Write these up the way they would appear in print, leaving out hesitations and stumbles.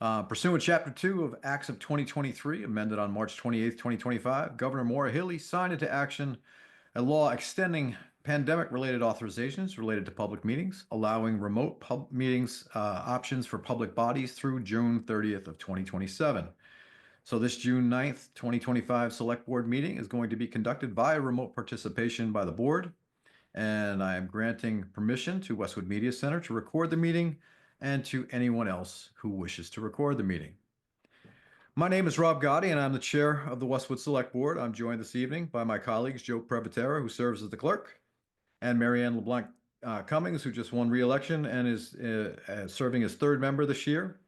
Pursuant to Chapter 2 of Acts of 2023, amended on March 28th, 2025, Governor Maura Healey signed into action a law extending pandemic-related authorizations related to public meetings, allowing remote meetings options for public bodies through June 30th of 2027. So this June 9th, 2025 Select Board meeting is going to be conducted via remote participation by the board, and I am granting permission to Westwood Media Center to record the meeting and to anyone else who wishes to record the meeting. My name is Rob Gotti, and I'm the chair of the Westwood Select Board. I'm joined this evening by my colleagues, Joe Previtera, who serves as the clerk, and Marianne LeBlanc Cummings, who just won re-election and is serving as third member this year.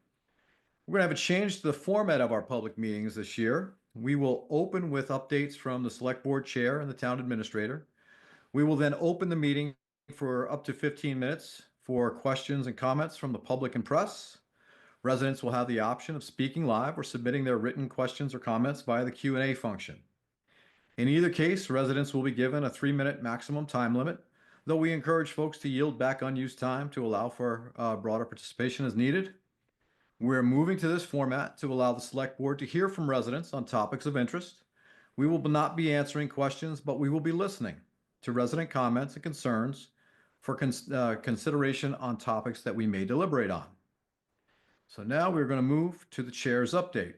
We're going to have a change to the format of our public meetings this year. We will open with updates from the Select Board chair and the town administrator. We will then open the meeting for up to 15 minutes for questions and comments from the public and press. Residents will have the option of speaking live or submitting their written questions or comments via the Q&A function. In either case, residents will be given a 3-minute maximum time limit, though we encourage folks to yield back unused time to allow for broader participation as needed. We're moving to this format to allow the Select Board to hear from residents on topics of interest. We will not be answering questions, but we will be listening to resident comments and concerns for consideration on topics that we may deliberate on. So now we're going to move to the chair's update.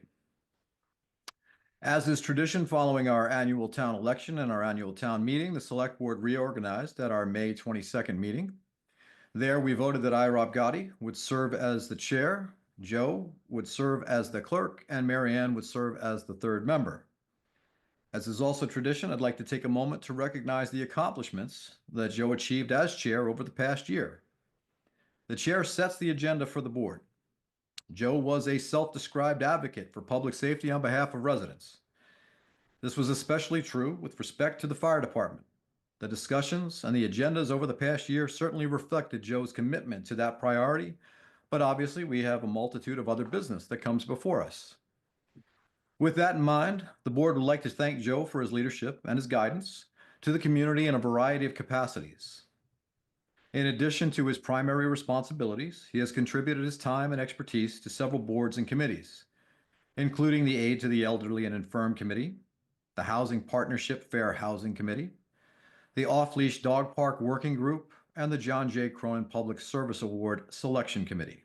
As is tradition following our annual town election and our annual town meeting, the Select Board reorganized at our May 22nd meeting. There we voted that I, Rob Gotti, would serve as the chair, Joe would serve as the clerk, and Marianne would serve as the third member. As is also tradition, I'd like to take a moment to recognize the accomplishments that Joe achieved as chair over the past year. The chair sets the agenda for the board. Joe was a self-described advocate for public safety on behalf of residents. This was especially true with respect to the fire department. The discussions and the agendas over the past year certainly reflected Joe's commitment to that priority, but obviously we have a multitude of other business that comes before us. With that in mind, the board would like to thank Joe for his leadership and his guidance to the community in a variety of capacities. In addition to his primary responsibilities, he has contributed his time and expertise to several boards and committees, including the Aid to the Elderly and Infirm Committee, the Housing Partnership Fair Housing Committee, the Off-Leash Dog Park Working Group, and the John J. Cronin Public Service Award Selection Committee.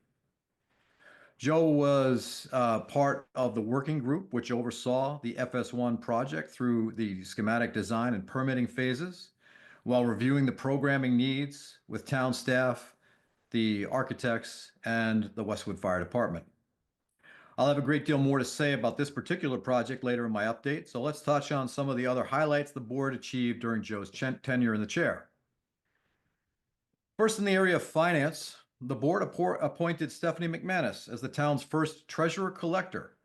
Joe was part of the working group which oversaw the FS1 project through the schematic design and permitting phases, while reviewing the programming needs with town staff, the architects, and the Westwood Fire Department. I'll have a great deal more to say about this particular project later in my update, so let's touch on some of the other highlights the board achieved during Joe's tenure in the chair. First, in the area of finance, the board appointed Stephanie McManus as the town's first treasurer-collector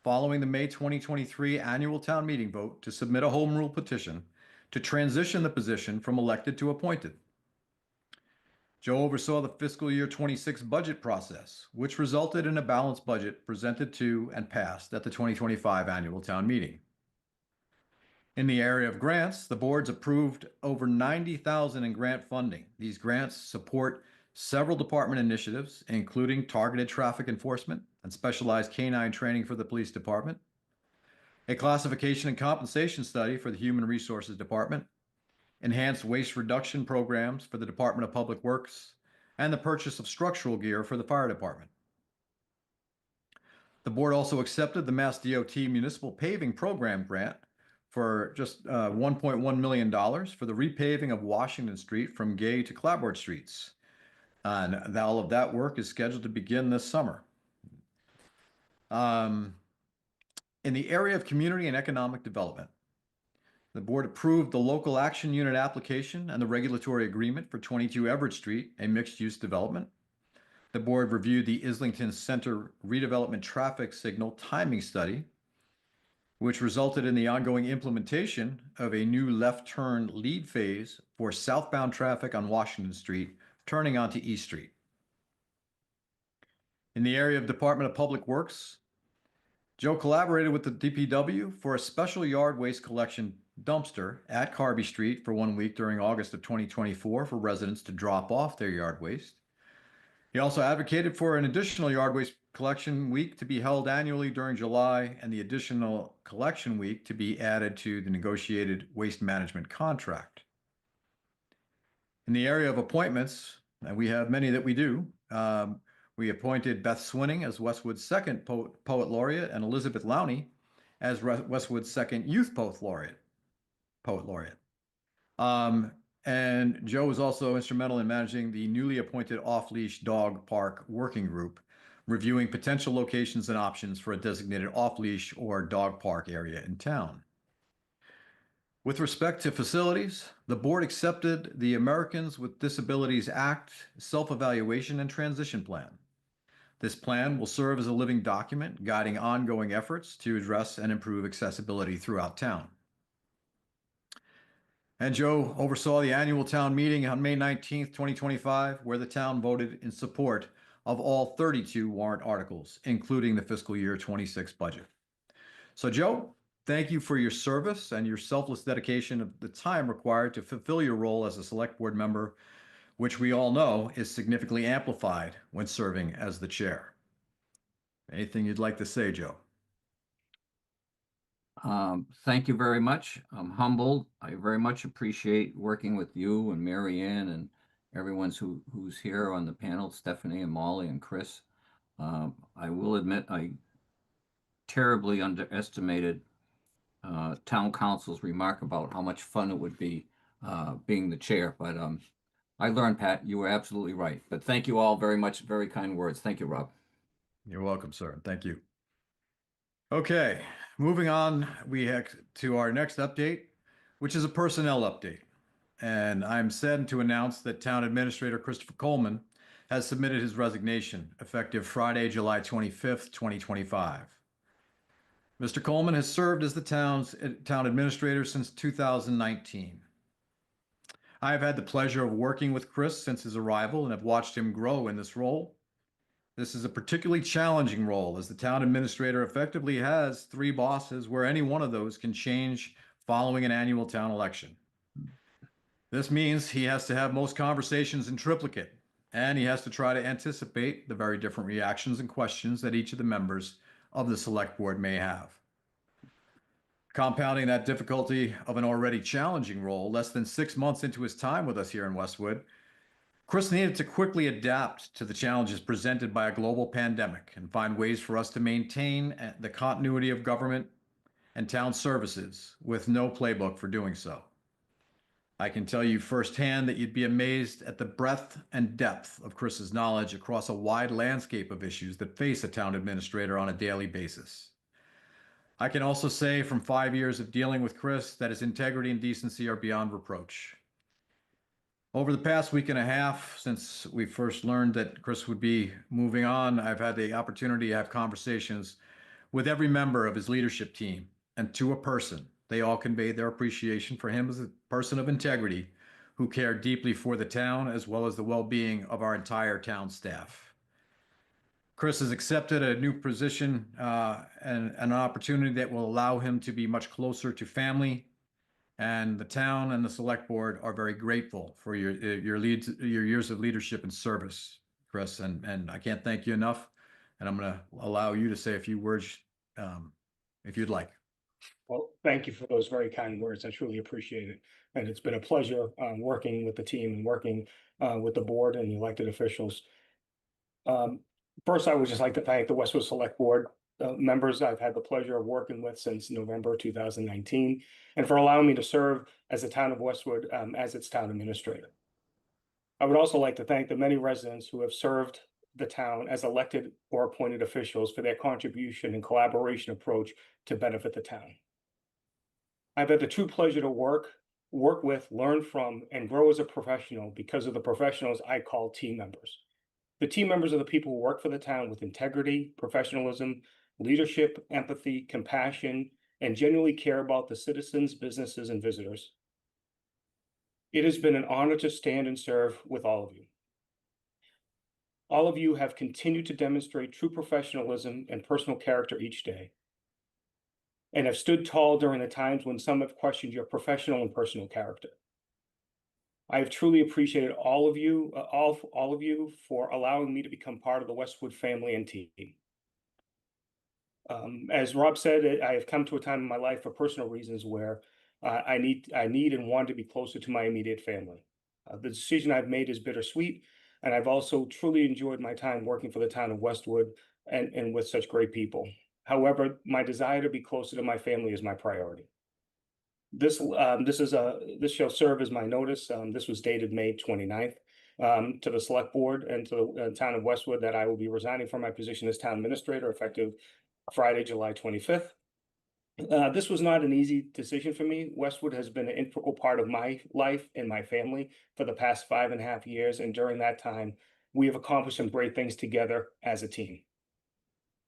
following the May 2023 annual town meeting vote to submit a home rule petition to transition the position from elected to appointed. Joe oversaw the fiscal year 26 budget process, which resulted in a balanced budget presented to and passed at the 2025 annual town meeting. In the area of grants, the boards approved over $90,000 in grant funding. These grants support several department initiatives, including targeted traffic enforcement and specialized canine training for the police department, a classification and compensation study for the Human Resources Department, enhanced waste reduction programs for the Department of Public Works, and the purchase of structural gear for the fire department. The board also accepted the Mass DOT Municipal Paving Program grant for just $1.1 million for the repaving of Washington Street from Gay to Clapboard Streets. And all of that work is scheduled to begin this summer. In the area of community and economic development, the board approved the local action unit application and the regulatory agreement for 22 Everett Street, a mixed-use development. The board reviewed the Islington Center redevelopment traffic signal timing study, which resulted in the ongoing implementation of a new left turn lead phase for southbound traffic on Washington Street, turning onto East Street. In the area of Department of Public Works, Joe collaborated with the DPW for a special yard waste collection dumpster at Carby Street for 1 week during August of 2024 for residents to drop off their yard waste. He also advocated for an additional yard waste collection week to be held annually during July and the additional collection week to be added to the negotiated waste management contract. In the area of appointments, and we have many that we do, we appointed Beth Swinning as Westwood's second poet laureate and Elizabeth Lowney as Westwood's second youth poet laureate. And Joe was also instrumental in managing the newly appointed off-leash dog park working group, reviewing potential locations and options for a designated off-leash or dog park area in town. With respect to facilities, the board accepted the Americans with Disabilities Act self-evaluation and transition plan. This plan will serve as a living document guiding ongoing efforts to address and improve accessibility throughout town. And Joe oversaw the annual town meeting on May 19th, 2025, where the town voted in support of all 32 warrant articles, including the fiscal year 26 budget. So Joe, thank you for your service and your selfless dedication of the time required to fulfill your role as a select board member, which we all know is significantly amplified when serving as the chair. Anything you'd like to say, Joe? Thank you very much. I'm humbled. I very much appreciate working with you and Mary Ann and everyone who's here on the panel, Stephanie and Molly and Chris. I will admit I terribly underestimated town council's remark about how much fun it would be being the chair. But I learned, Pat, you were absolutely right. But thank you all very much. Very kind words. Thank you, Rob. You're welcome, sir. Thank you. Okay, moving on, we have to our next update, which is a personnel update. And I'm saddened to announce that Town Administrator Christopher Coleman has submitted his resignation effective Friday, July 25th, 2025. Mr. Coleman has served as the town administrator since 2019. I have had the pleasure of working with Chris since his arrival and have watched him grow in this role. This is a particularly challenging role as the town administrator effectively has 3 bosses where any one of those can change following an annual town election. This means he has to have most conversations in triplicate, and he has to try to anticipate the very different reactions and questions that each of the members of the select board may have. Compounding that difficulty of an already challenging role, less than 6 months into his time with us here in Westwood, Chris needed to quickly adapt to the challenges presented by a global pandemic and find ways for us to maintain the continuity of government and town services with no playbook for doing so. I can tell you firsthand that you'd be amazed at the breadth and depth of Chris's knowledge across a wide landscape of issues that face a town administrator on a daily basis. I can also say from 5 years of dealing with Chris that his integrity and decency are beyond reproach. Over the past week and a half, since we first learned that Chris would be moving on, I've had the opportunity to have conversations with every member of his leadership team, and to a person, they all conveyed their appreciation for him as a person of integrity who cared deeply for the town as well as the well-being of our entire town staff. Chris has accepted a new position and an opportunity that will allow him to be much closer to family. And the town and the select board are very grateful for your years of leadership and service, Chris. And I can't thank you enough. And I'm going to allow you to say a few words if you'd like. Well, thank you for those very kind words. I truly appreciate it. And it's been a pleasure working with the team and working with the board and the elected officials. First, I would just like to thank the Westwood Select Board members I've had the pleasure of working with since November 2019, and for allowing me to serve as the town of Westwood as its town administrator. I would also like to thank the many residents who have served the town as elected or appointed officials for their contribution and collaboration approach to benefit the town. I've had the true pleasure to work with, learn from, and grow as a professional because of the professionals I call team members. The team members are the people who work for the town with integrity, professionalism, leadership, empathy, compassion, and genuinely care about the citizens, businesses, and visitors. It has been an honor to stand and serve with all of you. All of you have continued to demonstrate true professionalism and personal character each day, and have stood tall during the times when some have questioned your professional and personal character. I have truly appreciated all of you for allowing me to become part of the Westwood family and team. As Rob said, I have come to a time in my life for personal reasons where I need and want to be closer to my immediate family. The decision I've made is bittersweet, and I've also truly enjoyed my time working for the town of Westwood and with such great people. However, my desire to be closer to my family is my priority. This shall serve as my notice. This was dated May 29th, to the select board and to the town of Westwood, that I will be resigning from my position as town administrator effective Friday, July 25th. This was not an easy decision for me. Westwood has been an integral part of my life and my family for the past 5.5 years, and during that time, we have accomplished some great things together as a team.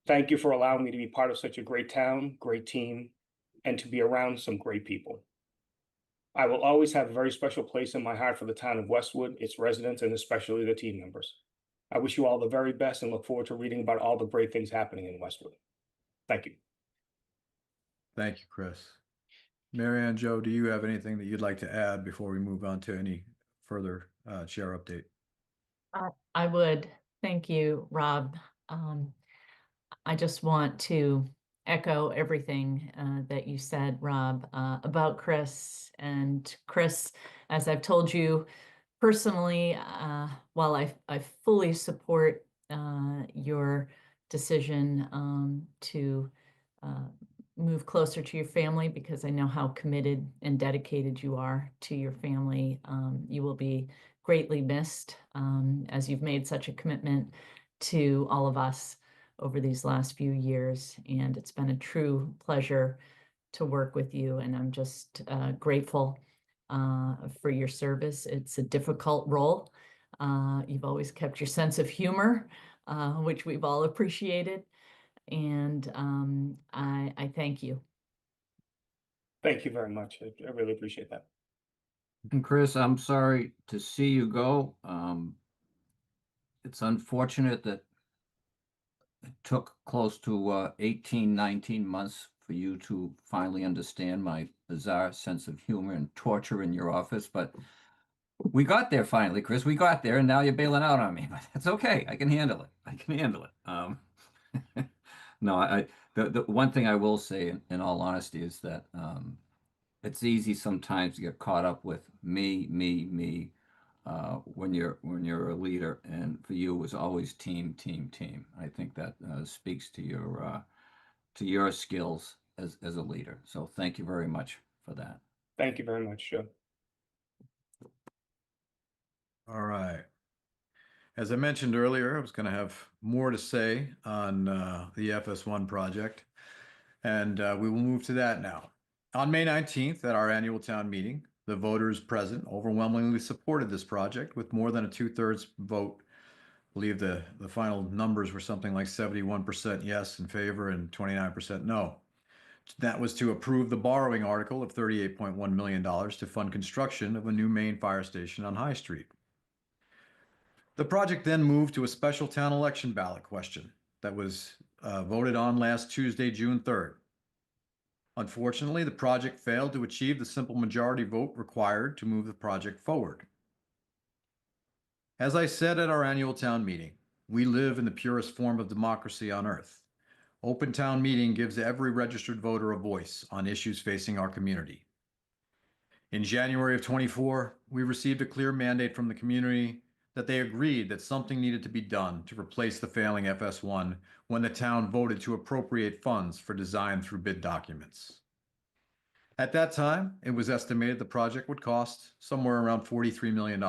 Thank you for allowing me to be part of such a great town, great team, and to be around some great people. I will always have a very special place in my heart for the town of Westwood, its residents, and especially the team members. I wish you all the very best and look forward to reading about all the great things happening in Westwood. Thank you. Thank you, Chris. Mary Ann, Joe, do you have anything that you'd like to add before we move on to any further chair update? I would. Thank you, Rob. I just want to echo everything that you said, Rob, about Chris. And Chris, as I've told you personally, while I fully support your decision to move closer to your family, because I know how committed and dedicated you are to your family, you will be greatly missed, as you've made such a commitment to all of us over these last few years. And it's been a true pleasure to work with you. And I'm just grateful for your service. It's a difficult role. You've always kept your sense of humor, which we've all appreciated. And I thank you. Thank you very much. I really appreciate that. And Chris, I'm sorry to see you go. It's unfortunate that it took close to 18, 19 months for you to finally understand my bizarre sense of humor and torture in your office, but we got there finally, Chris. We got there, and now you're bailing out on me, but that's okay. I can handle it. I can handle it. No, the one thing I will say, in all honesty, is that it's easy sometimes to get caught up with me, when you're a leader, and for you it was always team. I think that speaks to your skills as a leader. So thank you very much for that. Thank you very much, Joe. All right. As I mentioned earlier, I was going to have more to say on the FS1 project, and we will move to that now. On May 19th, at our annual town meeting, the voters present overwhelmingly supported this project with more than a 2/3 vote. I believe the final numbers were something like 71% yes in favor and 29% no. That was to approve the borrowing article of $38.1 million to fund construction of a new main fire station on High Street. The project then moved to a special town election ballot question that was voted on last Tuesday, June 3rd. Unfortunately, the project failed to achieve the simple majority vote required to move the project forward. As I said at our annual town meeting, we live in the purest form of democracy on earth. Open town meeting gives every registered voter a voice on issues facing our community. In January of 24, we received a clear mandate from the community that they agreed that something needed to be done to replace the failing FS1 when the town voted to appropriate funds for design through bid documents. At that time, it was estimated the project would cost somewhere around $43 million.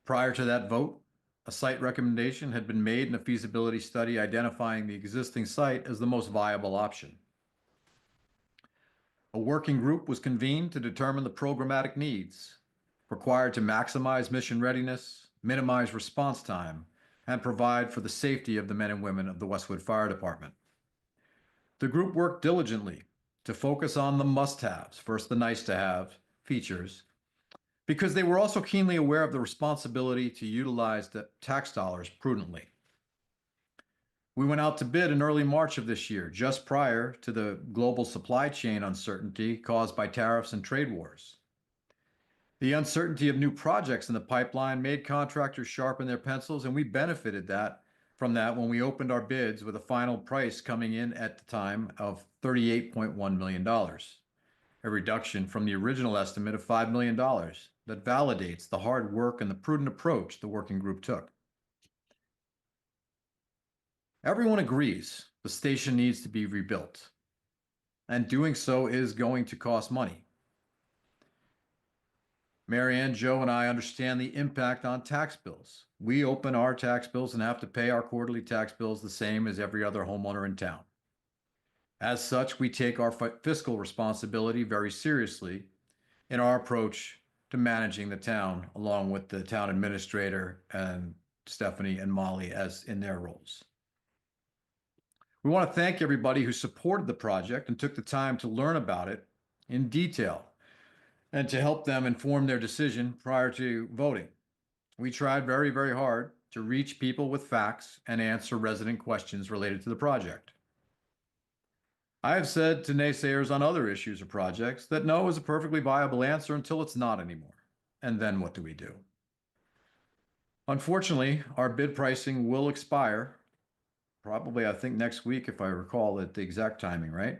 Prior to that vote, a site recommendation had been made in a feasibility study identifying the existing site as the most viable option. A working group was convened to determine the programmatic needs required to maximize mission readiness, minimize response time, and provide for the safety of the men and women of the Westwood Fire Department. The group worked diligently to focus on the must-haves, first the nice-to-have features, because they were also keenly aware of the responsibility to utilize the tax dollars prudently. We went out to bid in early March of this year, just prior to the global supply chain uncertainty caused by tariffs and trade wars. The uncertainty of new projects in the pipeline made contractors sharpen their pencils, and we benefited from that when we opened our bids with a final price coming in at the time of $38.1 million, a reduction from the original estimate of $5 million that validates the hard work and the prudent approach the working group took. Everyone agrees the station needs to be rebuilt, and doing so is going to cost money. Marianne, Joe, and I understand the impact on tax bills. We open our tax bills and have to pay our quarterly tax bills the same as every other homeowner in town. As such, we take our fiscal responsibility very seriously in our approach to managing the town, along with the town administrator and Stephanie and Molly as in their roles. We want to thank everybody who supported the project and took the time to learn about it in detail and to help them inform their decision prior to voting. We tried very, very hard to reach people with facts and answer resident questions related to the project. I have said to naysayers on other issues or projects that no is a perfectly viable answer until it's not anymore. And then what do we do? Unfortunately, our bid pricing will expire probably, I think, next week, if I recall it, the exact timing, right?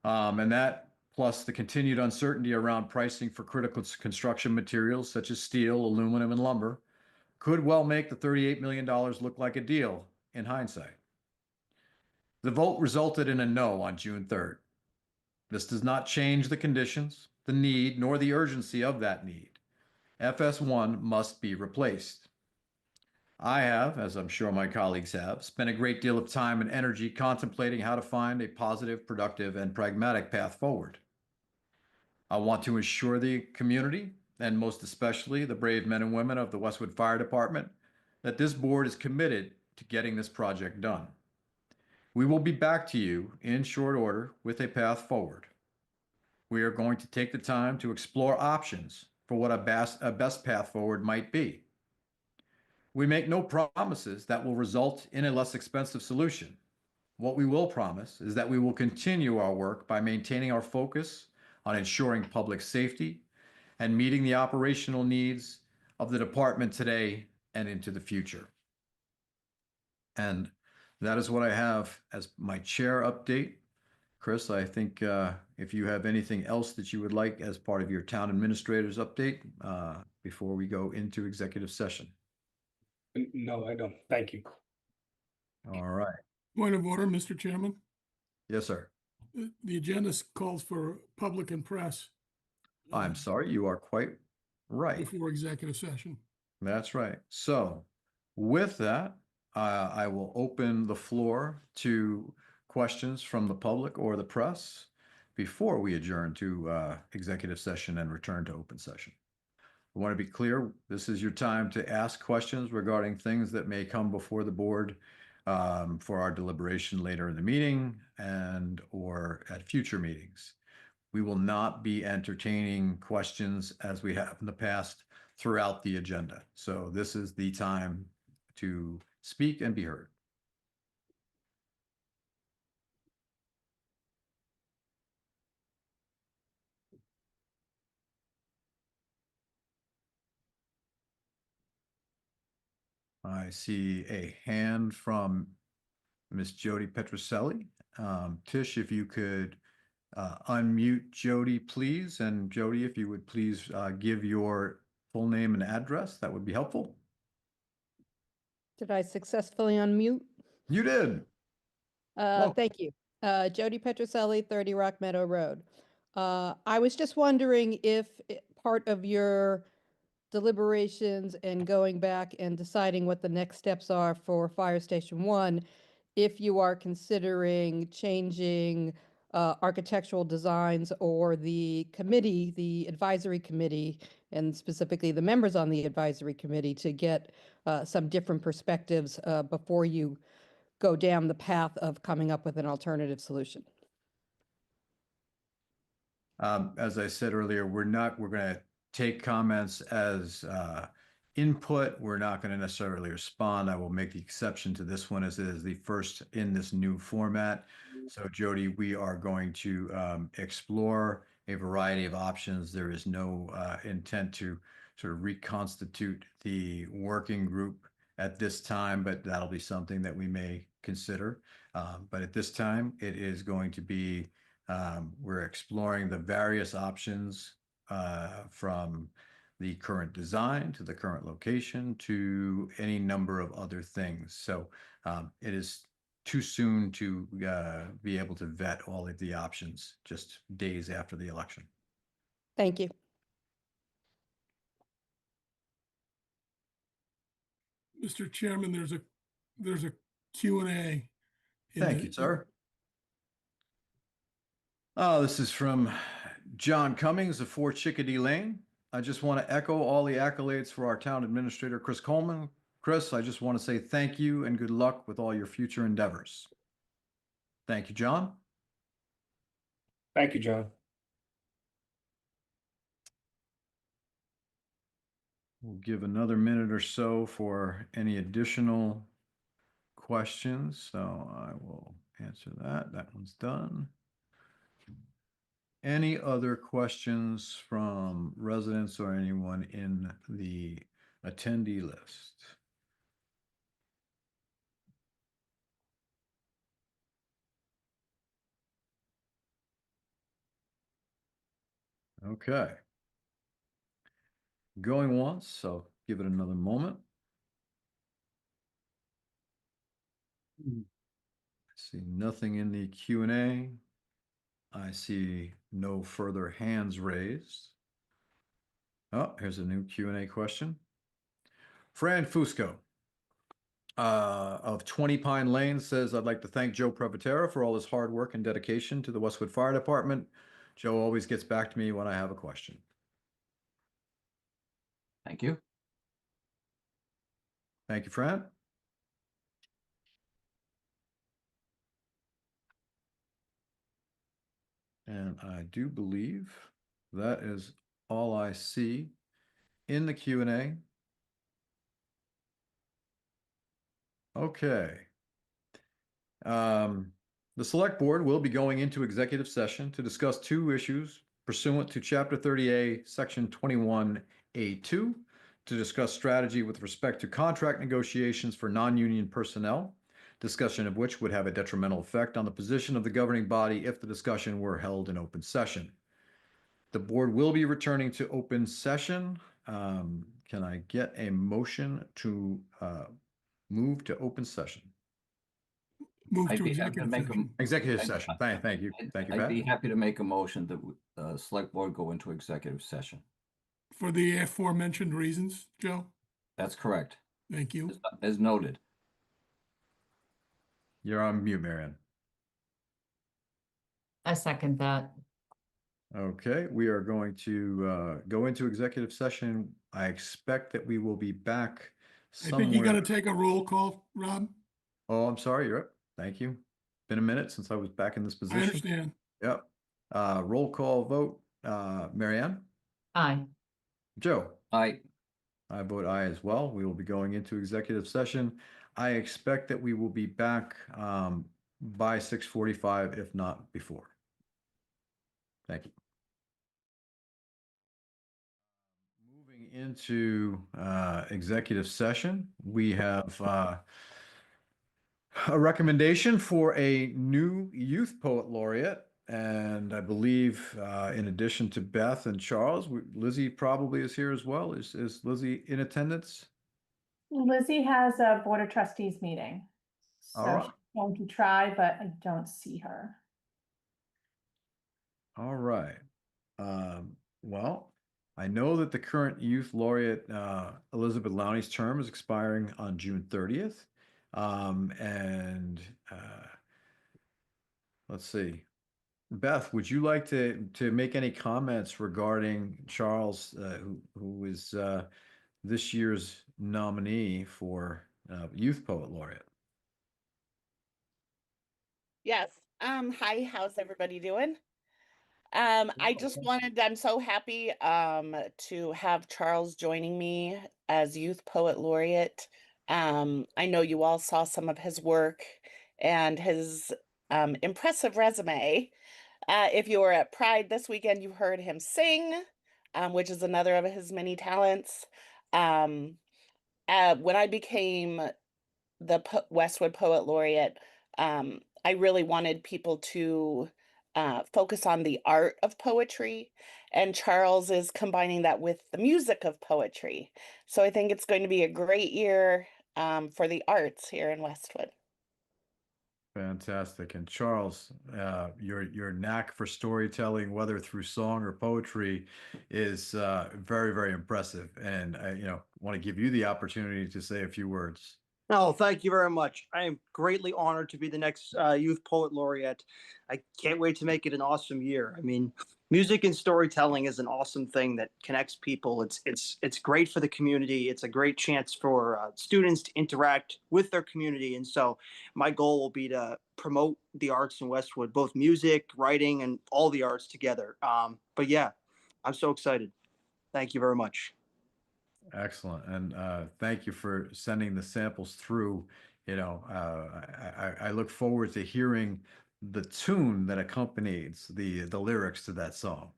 And that plus the continued uncertainty around pricing for critical construction materials such as steel, aluminum, and lumber could well make the $38 million look like a deal in hindsight. The vote resulted in a no on June 3rd. This does not change the conditions, the need, nor the urgency of that need. FS1 must be replaced. I have, as I'm sure my colleagues have, spent a great deal of time and energy contemplating how to find a positive, productive, and pragmatic path forward. I want to assure the community, and most especially the brave men and women of the Westwood Fire Department, that this board is committed to getting this project done. We will be back to you in short order with a path forward. We are going to take the time to explore options for what a best path forward might be. We make no promises that will result in a less expensive solution. What we will promise is that we will continue our work by maintaining our focus on ensuring public safety and meeting the operational needs of the department today and into the future. And that is what I have as my chair update. Chris, I think if you have anything else that you would like as part of your town administrator's update before we go into executive session. No, I don't. Thank you. All right. Point of order, Mr. Chairman. Yes, sir. The agenda calls for public and press. I'm sorry, you are quite right. Before executive session. That's right. So with that, I will open the floor to questions from the public or the press before we adjourn to executive session and return to open session. I want to be clear, this is your time to ask questions regarding things that may come before the board for our deliberation later in the meeting and or at future meetings. We will not be entertaining questions as we have in the past throughout the agenda. So this is the time to speak and be heard. I see a hand from Miss Jody Petroselli. Tish, if you could unmute Jody, please. And Jody, if you would please give your full name and address, that would be helpful. Did I successfully unmute? You did. Welcome. Thank you. Jody Petroselli, 30 Rock Meadow Road. I was just wondering if part of your deliberations and going back and deciding what the next steps are for Fire Station 1, if you are considering changing architectural designs or the committee, the advisory committee, and specifically the members on the advisory committee to get some different perspectives before you go down the path of coming up with an alternative solution. As I said earlier, we're going to take comments as input. We're not going to necessarily respond. I will make the exception to this one as it is the first in this new format. So Jody, we are going to explore a variety of options. There is no intent to sort of reconstitute the working group at this time, but that'll be something that we may consider. But at this time, it is going to be, we're exploring the various options from the current design to the current location to any number of other things. So it is too soon to be able to vet all of the options just days after the election. Thank you. Mr. Chairman, there's a Q&A. Thank you, sir. This is from John Cummings of 4 Chickadee Lane. I just want to echo all the accolades for our town administrator, Chris Coleman. Chris, I just want to say thank you and good luck with all your future endeavors. Thank you, John. Thank you, John. We'll give another minute or so for any additional questions. So I will answer that. That one's done. Any other questions from residents or anyone in the attendee list? Okay. Going once, so give it another moment. I see nothing in the Q&A. I see no further hands raised. Oh, here's a new Q&A question. Fran Fusco of 20 Pine Lane says, I'd like to thank Joe Previtera for all his hard work and dedication to the Westwood Fire Department. Joe always gets back to me when I have a question. Thank you. Thank you, Fran. And I do believe that is all I see in the Q&A. Okay. The select board will be going into executive session to discuss 2 issues pursuant to Chapter 30A, Section 21A2, to discuss strategy with respect to contract negotiations for non-union personnel, discussion of which would have a detrimental effect on the position of the governing body if the discussion were held in open session. The board will be returning to open session. Can I get a motion to move to open session? Move I'd to be happy to executive make session. Executive I'd- session. Thank you. Thank you, I'd Pat. be happy to make a motion that the select board go into executive session. For the aforementioned reasons, Joe? That's correct. Thank you. As noted. You're on mute, Marianne. I second that. Okay, we are going to go into executive session. I expect that we will be back I think you got to somewhere. take a roll call, Rob. Oh, I'm sorry, you're up. Thank you. Been a minute since I was back in this I position. understand. Yep. Roll call vote. Marianne? Aye. Joe? I I vote aye as well. We will be going into executive session. I expect that we will be back by 6:45, if not before. Thank you. Moving into executive session, we have a recommendation for a new youth poet laureate. And I believe in addition to Beth and Charles, Lizzie probably is here as well. Is Lizzie in attendance? Lizzie has a Board of Trustees meeting. All So right. she's going to try, but I don't see her. All right. Well, I know that the current youth laureate, Elizabeth Lowney's term is expiring on June 30th. And let's see. Beth, would you like to make any comments regarding Charles, who is this year's nominee for Youth Poet Laureate? Yes. Hi, how's everybody doing? I just wanted, I'm so happy to have Charles joining me as Youth Poet Laureate. I know you all saw some of his work and his impressive resume. If you were at Pride this weekend, you heard him sing, which is another of his many talents. when I became the Westwood Poet Laureate, I really wanted people to focus on the art of poetry, and Charles is combining that with the music of poetry. So I think it's going to be a great year for the arts here in Westwood. Fantastic. And Charles, your knack for storytelling, whether through song or poetry, is very, very impressive. And I, want to give you the opportunity to say a few words. Oh, thank you very much. I am greatly honored to be the next Youth Poet Laureate. I can't wait to make it an awesome year. I mean, music and storytelling is an awesome thing that connects people. It's great for the community. It's a great chance for students to interact with their community. And so, my goal will be to promote the arts in Westwood, both music, writing, and all the arts together. But yeah, I'm so excited. Thank you very much. Excellent. And thank you for sending the samples through. I look forward to hearing the tune that accompanies the lyrics to that song.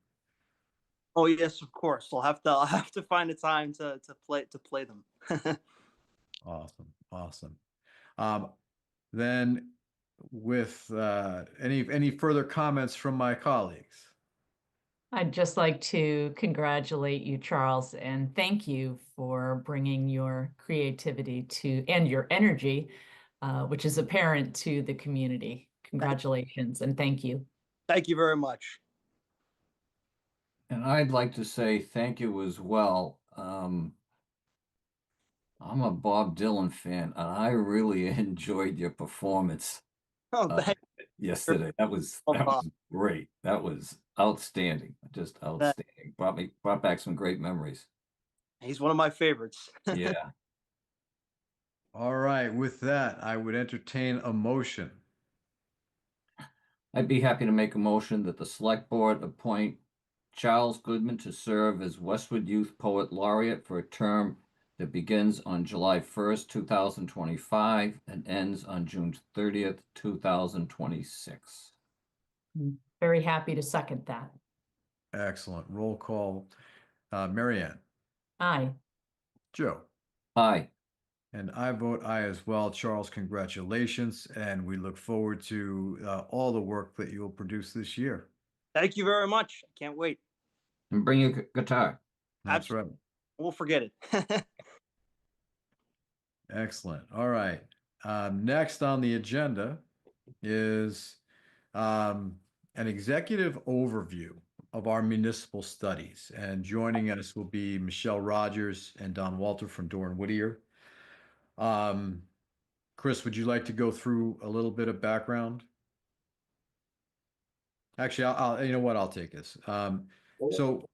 Oh yes, of course. I'll have to find a time to play them. Awesome. Awesome. Then with any further comments from my colleagues? I'd just like to congratulate you, Charles, and thank you for bringing your creativity to and your energy, which is apparent to the community. Congratulations and thank you. Thank you very much. And I'd like to say thank you as well. I'm a Bob Dylan fan, and I really enjoyed your performance Oh, thank yesterday. That was great. That was outstanding, just outstanding. Brought back some great memories. He's one of my favorites. Yeah. All right. With that, I would entertain a motion. I'd be happy to make a motion that the select board appoint Charles Goodman to serve as Westwood Youth Poet Laureate for a term that begins on July 1st, 2025 and ends on June 30th, 2026. Very happy to second that. Excellent. Roll call. Mary Ann. Aye. Joe. Aye. And I vote aye as well. Charles, congratulations. And we look forward to all the work that you'll produce this year. Thank you very much. I can't wait. And bring your guitar. That's right. We'll forget it. Excellent. All right. Next on the agenda is an executive overview of our municipal studies. And joining us will be Michelle Rogers and Don Walter from Dorn Whittier. Chris, would you like to go through a little bit of background? Actually, I'll you know what? I'll take this. So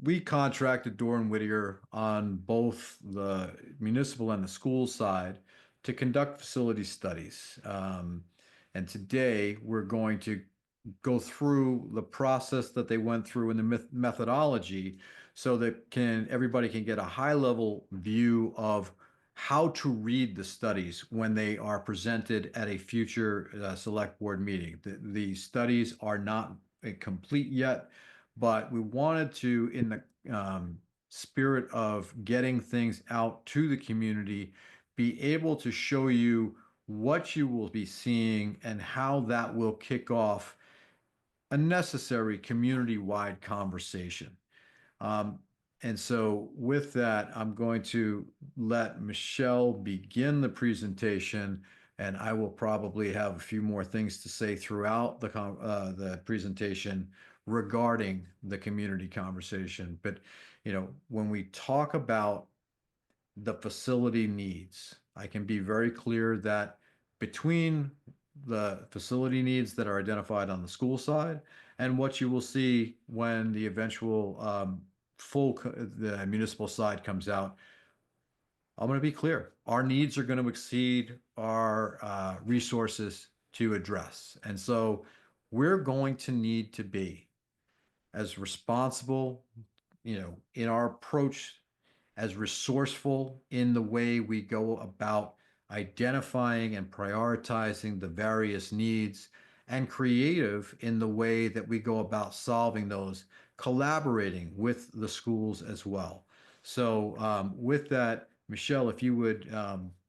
we contracted Dorn Whittier on both the municipal and the school side to conduct facility studies. And today we're going to go through the process that they went through in the methodology so that everybody can get a high level view of how to read the studies when they are presented at a future select board meeting. The studies are not complete yet, but we wanted to, in the spirit of getting things out to the community, be able to show you what you will be seeing and how that will kick off a necessary community-wide conversation. And so with that, I'm going to let Michelle begin the presentation, and I will probably have a few more things to say throughout the presentation regarding the community conversation. But, when we talk about the facility needs, I can be very clear that between the facility needs that are identified on the school side and what you will see when the eventual the municipal side comes out, I'm going to be clear. Our needs are going to exceed our resources to address. And so we're going to need to be as responsible, in our approach, as resourceful in the way we go about identifying and prioritizing the various needs, and creative in the way that we go about solving those, collaborating with the schools as well. So with that, Michelle, if you would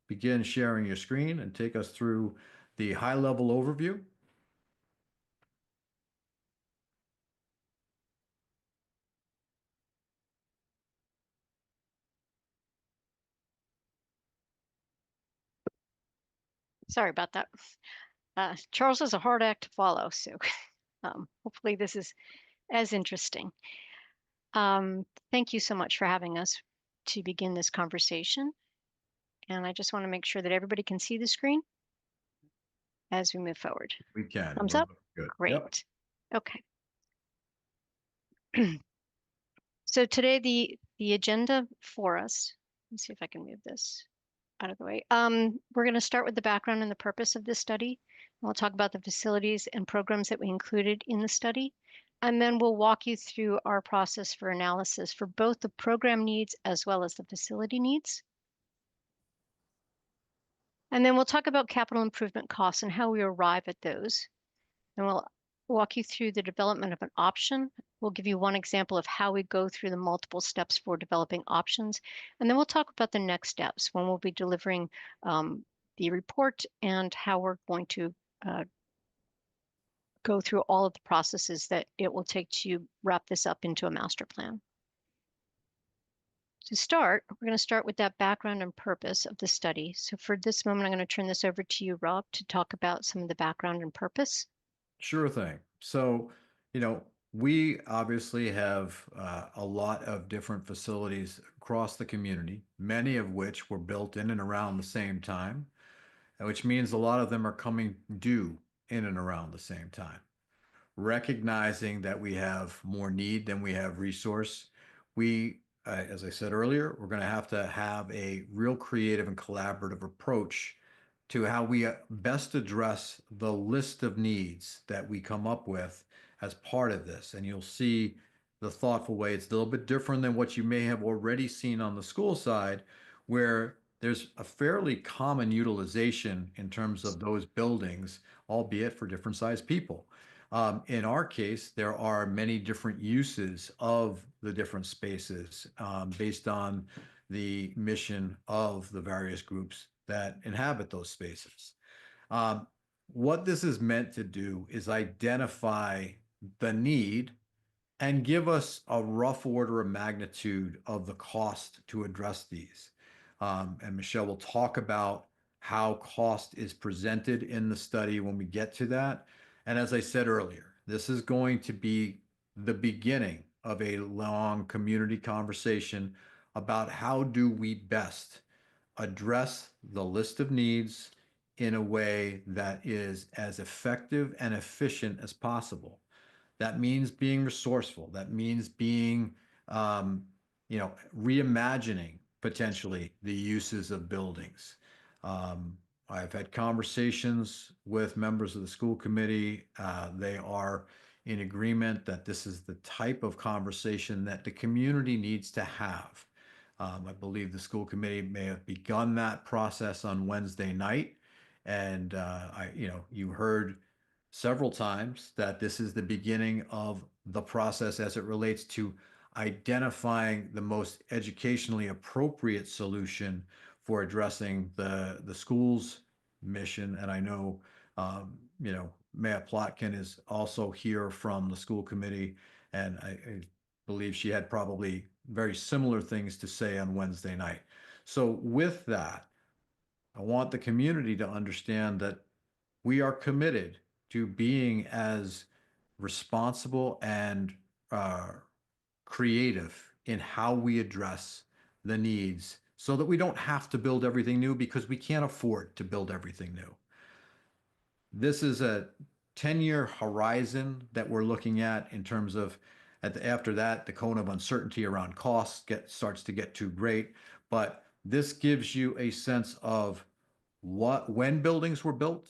begin sharing your screen and take us through the high-level overview. Sorry about that. Charles is a hard act to follow, so hopefully this is as interesting. Thank you so much for having us to begin this conversation. And I just want to make sure that everybody can see the screen as we move forward. We can. Thumbs We're up? good. Great. Yep. Okay. So today the agenda for us, let's see if I can move this out of the way. We're going to start with the background and the purpose of this study. We'll talk about the facilities and programs that we included in the study. And then we'll walk you through our process for analysis for both the program needs as well as the facility needs. And then we'll talk about capital improvement costs and how we arrive at those. And we'll walk you through the development of an option. We'll give you one example of how we go through the multiple steps for developing options. And then we'll talk about the next steps when we'll be delivering the report and how we're going to go through all of the processes that it will take to wrap this up into a master plan. To start, we're going to start with that background and purpose of the study. So for this moment, I'm going to turn this over to you, Rob, to talk about some of the background and purpose. Sure thing. So, we obviously have a lot of different facilities across the community, many of which were built in and around the same time, which means a lot of them are coming due in and around the same time. Recognizing that we have more need than we have resource, we, as I said earlier, we're going to have a real creative and collaborative approach to how we best address the list of needs that we come up with as part of this. And you'll see the thoughtful way. It's a little bit different than what you may have already seen on the school side, where there's a fairly common utilization in terms of those buildings, albeit for different sized people. In our case, there are many different uses of the different spaces based on the mission of the various groups that inhabit those spaces. What this is meant to do is identify the need and give us a rough order of magnitude of the cost to address these. And Michelle will talk about how cost is presented in the study when we get to that. And as I said earlier, this is going to be the beginning of a long community conversation about how do we best address the list of needs in a way that is as effective and efficient as possible. That means being resourceful. That means being, reimagining potentially the uses of buildings. I've had conversations with members of the school committee. They are in agreement that this is the type of conversation that the community needs to have. I believe the school committee may have begun that process on Wednesday night. And you heard several times that this is the beginning of the process as it relates to identifying the most educationally appropriate solution for addressing the school's mission. And I know, Mayor Plotkin is also here from the school committee, and I believe she had probably very similar things to say on Wednesday night. So with that, I want the community to understand that we are committed to being as responsible and creative in how we address the needs so that we don't have to build everything new because we can't afford to build everything new. This is a 10-year horizon that we're looking at in terms of after that, the cone of uncertainty around costs starts to get too great. But this gives you a sense of when buildings were built,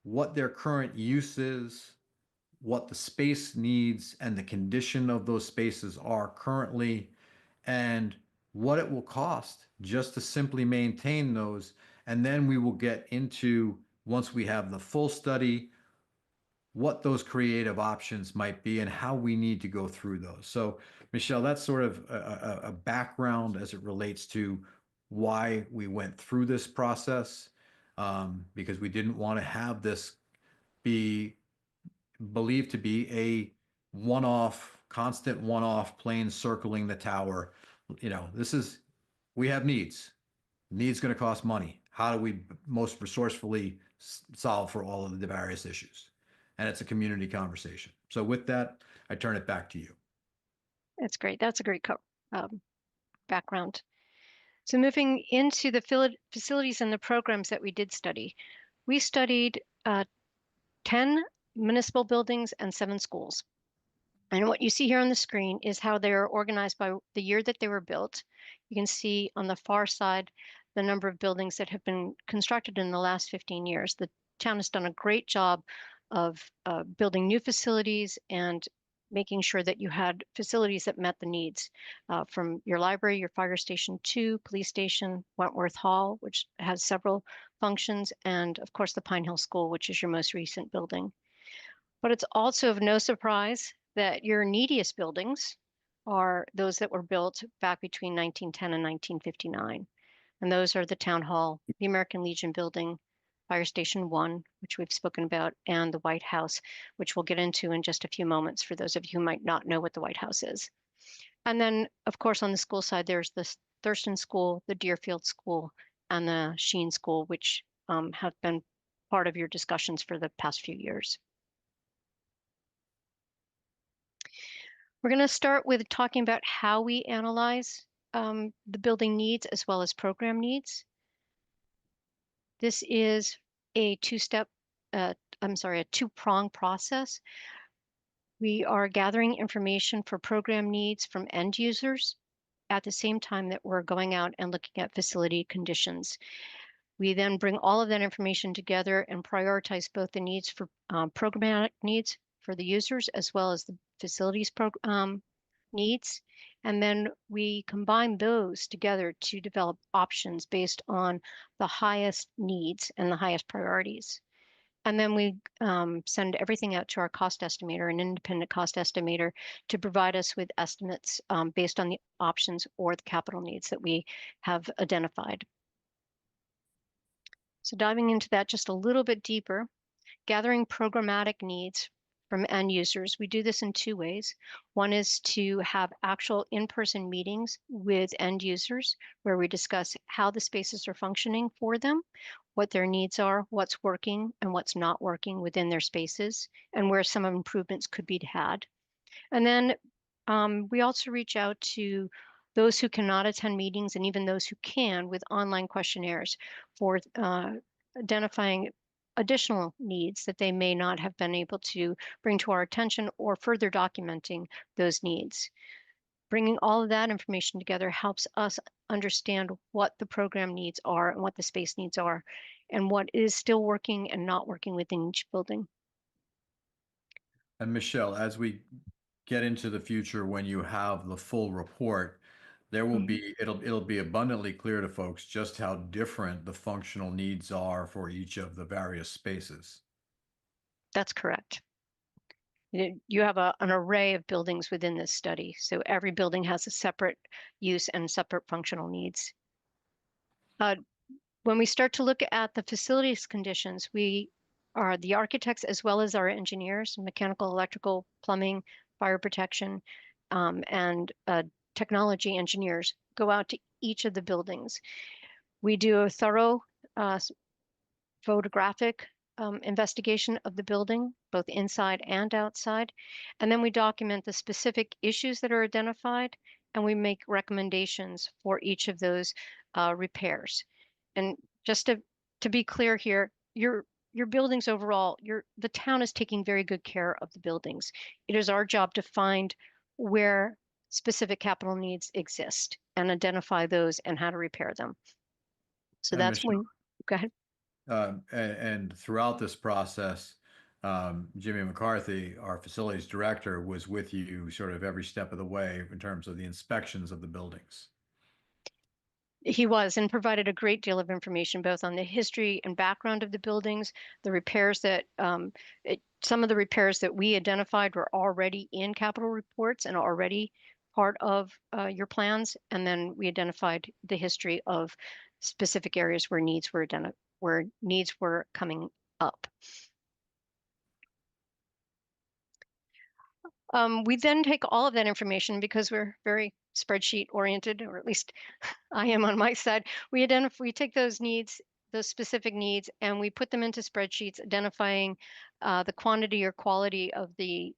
what their current use is, what the space needs and the condition of those spaces are currently, and what it will cost just to simply maintain those. And then we will get into, once we have the full study, what those creative options might be and how we need to go through those. So Michelle, that's sort of a background as it relates to why we went through this process, because we didn't want to have this be believed to be a one-off, constant one-off plane circling the tower. We have needs. Needs going to cost money. How do we most resourcefully solve for all of the various issues? And it's a community conversation. So with that, I turn it back to you. That's great. That's a great background. So moving into the facilities and the programs that we did study, we studied 10 municipal buildings and 7 schools. And what you see here on the screen is how they're organized by the year that they were built. You can see on the far side the number of buildings that have been constructed in the last 15 years. The town has done a great job of building new facilities and making sure that you had facilities that met the needs from your library, your fire station 2, police station, Wentworth Hall, which has several functions, and of course the Pine Hill School, which is your most recent building. But it's also of no surprise that your neediest buildings are those that were built back between 1910 and 1959. And those are the Town Hall, the American Legion building, Fire Station 1, which we've spoken about, and the White House, which we'll get into in just a few moments for those of you who might not know what the White House is. And then, of course, on the school side, there's the Thurston School, the Deerfield School, and the Sheen School, which have been part of your discussions for the past few years. We're going to start with talking about how we analyze the building needs as well as program needs. This is a two-prong process. We are gathering information for program needs from end users at the same time that we're going out and looking at facility conditions. We then bring all of that information together and prioritize both the needs for programmatic needs for the users as well as the facilities needs. And then we combine those together to develop options based on the highest needs and the highest priorities. And then we send everything out to our cost estimator, an independent cost estimator, to provide us with estimates based on the options or the capital needs that we have identified. So diving into that just a little bit deeper, gathering programmatic needs from end users, we do this in 2 ways. One is to have actual in-person meetings with end users where we discuss how the spaces are functioning for them, what their needs are, what's working and what's not working within their spaces, and where some improvements could be had. And then we also reach out to those who cannot attend meetings and even those who can with online questionnaires for identifying additional needs that they may not have been able to bring to our attention or further documenting those needs. Bringing all of that information together helps us understand what the program needs are and what the space needs are and what is still working and not working within each building. And Michelle, as we get into the future, when you have the full report, there will be, it'll be abundantly clear to folks just how different the functional needs are for each of the various spaces. That's correct. You have an array of buildings within this study. So every building has a separate use and separate functional needs. When we start to look at the facilities conditions, we are the architects as well as our engineers, mechanical, electrical, plumbing, fire protection, and technology engineers go out to each of the buildings. We do a thorough photographic investigation of the building, both inside and outside. And then we document the specific issues that are identified, and we make recommendations for each of those repairs. And just to be clear here, your buildings overall, the town is taking very good care of the buildings. It is our job to find where specific capital needs exist and identify those and how to repair them. So And that's when, go ahead. And throughout this process, Jimmy McCarthy, our facilities director, was with you sort of every step of the way in terms of the inspections of the buildings. He was, and provided a great deal of information, both on the history and background of the buildings, the repairs that, some of the repairs that we identified were already in capital reports and already part of your plans, and then we identified the history of specific areas where needs were coming up. We then take all of that information, because we're very spreadsheet oriented, or at least I am on my side. We take those needs, those specific needs, and we put them into spreadsheets, identifying the quantity or quality of the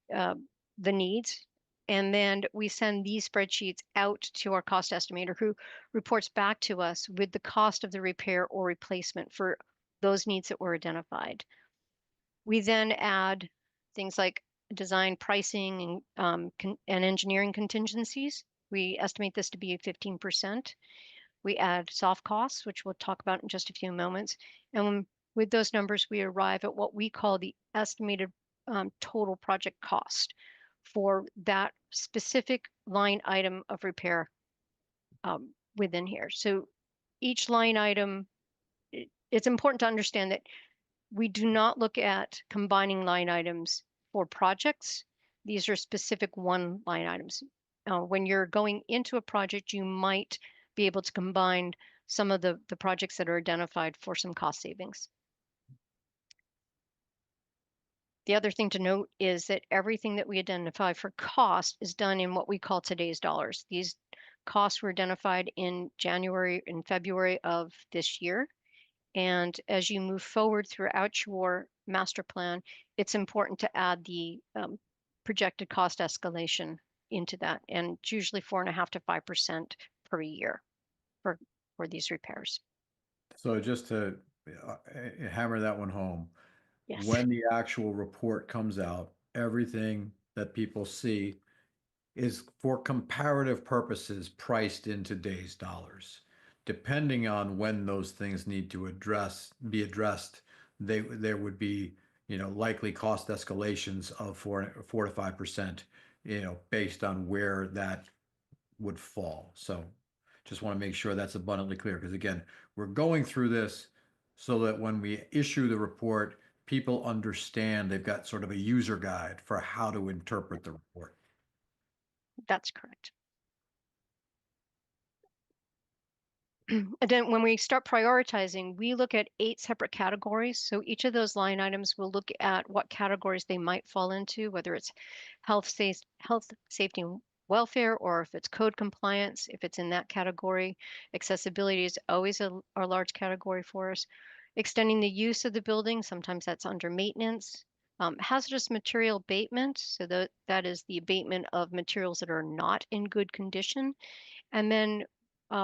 needs. And then we send these spreadsheets out to our cost estimator, who reports back to us with the cost of the repair or replacement for those needs that were identified. We then add things like design pricing and engineering contingencies. We estimate this to be 15%. We add soft costs, which we'll talk about in just a few moments. And with those numbers, we arrive at what we call the estimated total project cost for that specific line item of repair within here. So each line item, it's important to understand that we do not look at combining line items for projects. These are specific one line items. When you're going into a project, you might be able to combine some of the projects that are identified for some cost savings. The other thing to note is that everything that we identify for cost is done in what we call today's dollars. These costs were identified in January and February of this year. And as you move forward throughout your master plan, it's important to add the projected cost escalation into that. And it's usually 4.5% to 5% per year for these repairs. So just to hammer that one home, Yes. when the actual report comes out, everything that people see is for comparative purposes priced in today's dollars. Depending on when those things need to be addressed, there would be, likely cost escalations of 4 to 5%, based on where that would fall. So just want to make sure that's abundantly clear, because again, we're going through this so that when we issue the report, people understand they've got sort of a user guide for how to interpret the report. That's correct. And then when we start prioritizing, we look at 8 separate categories. So each of those line items will look at what categories they might fall into, whether it's health, safety, and welfare, or if it's code compliance, if it's in that category. Accessibility is always a large category for us. Extending the use of the building, sometimes that's under maintenance. Hazardous material abatement, so that is the abatement of materials that are not in good condition. And then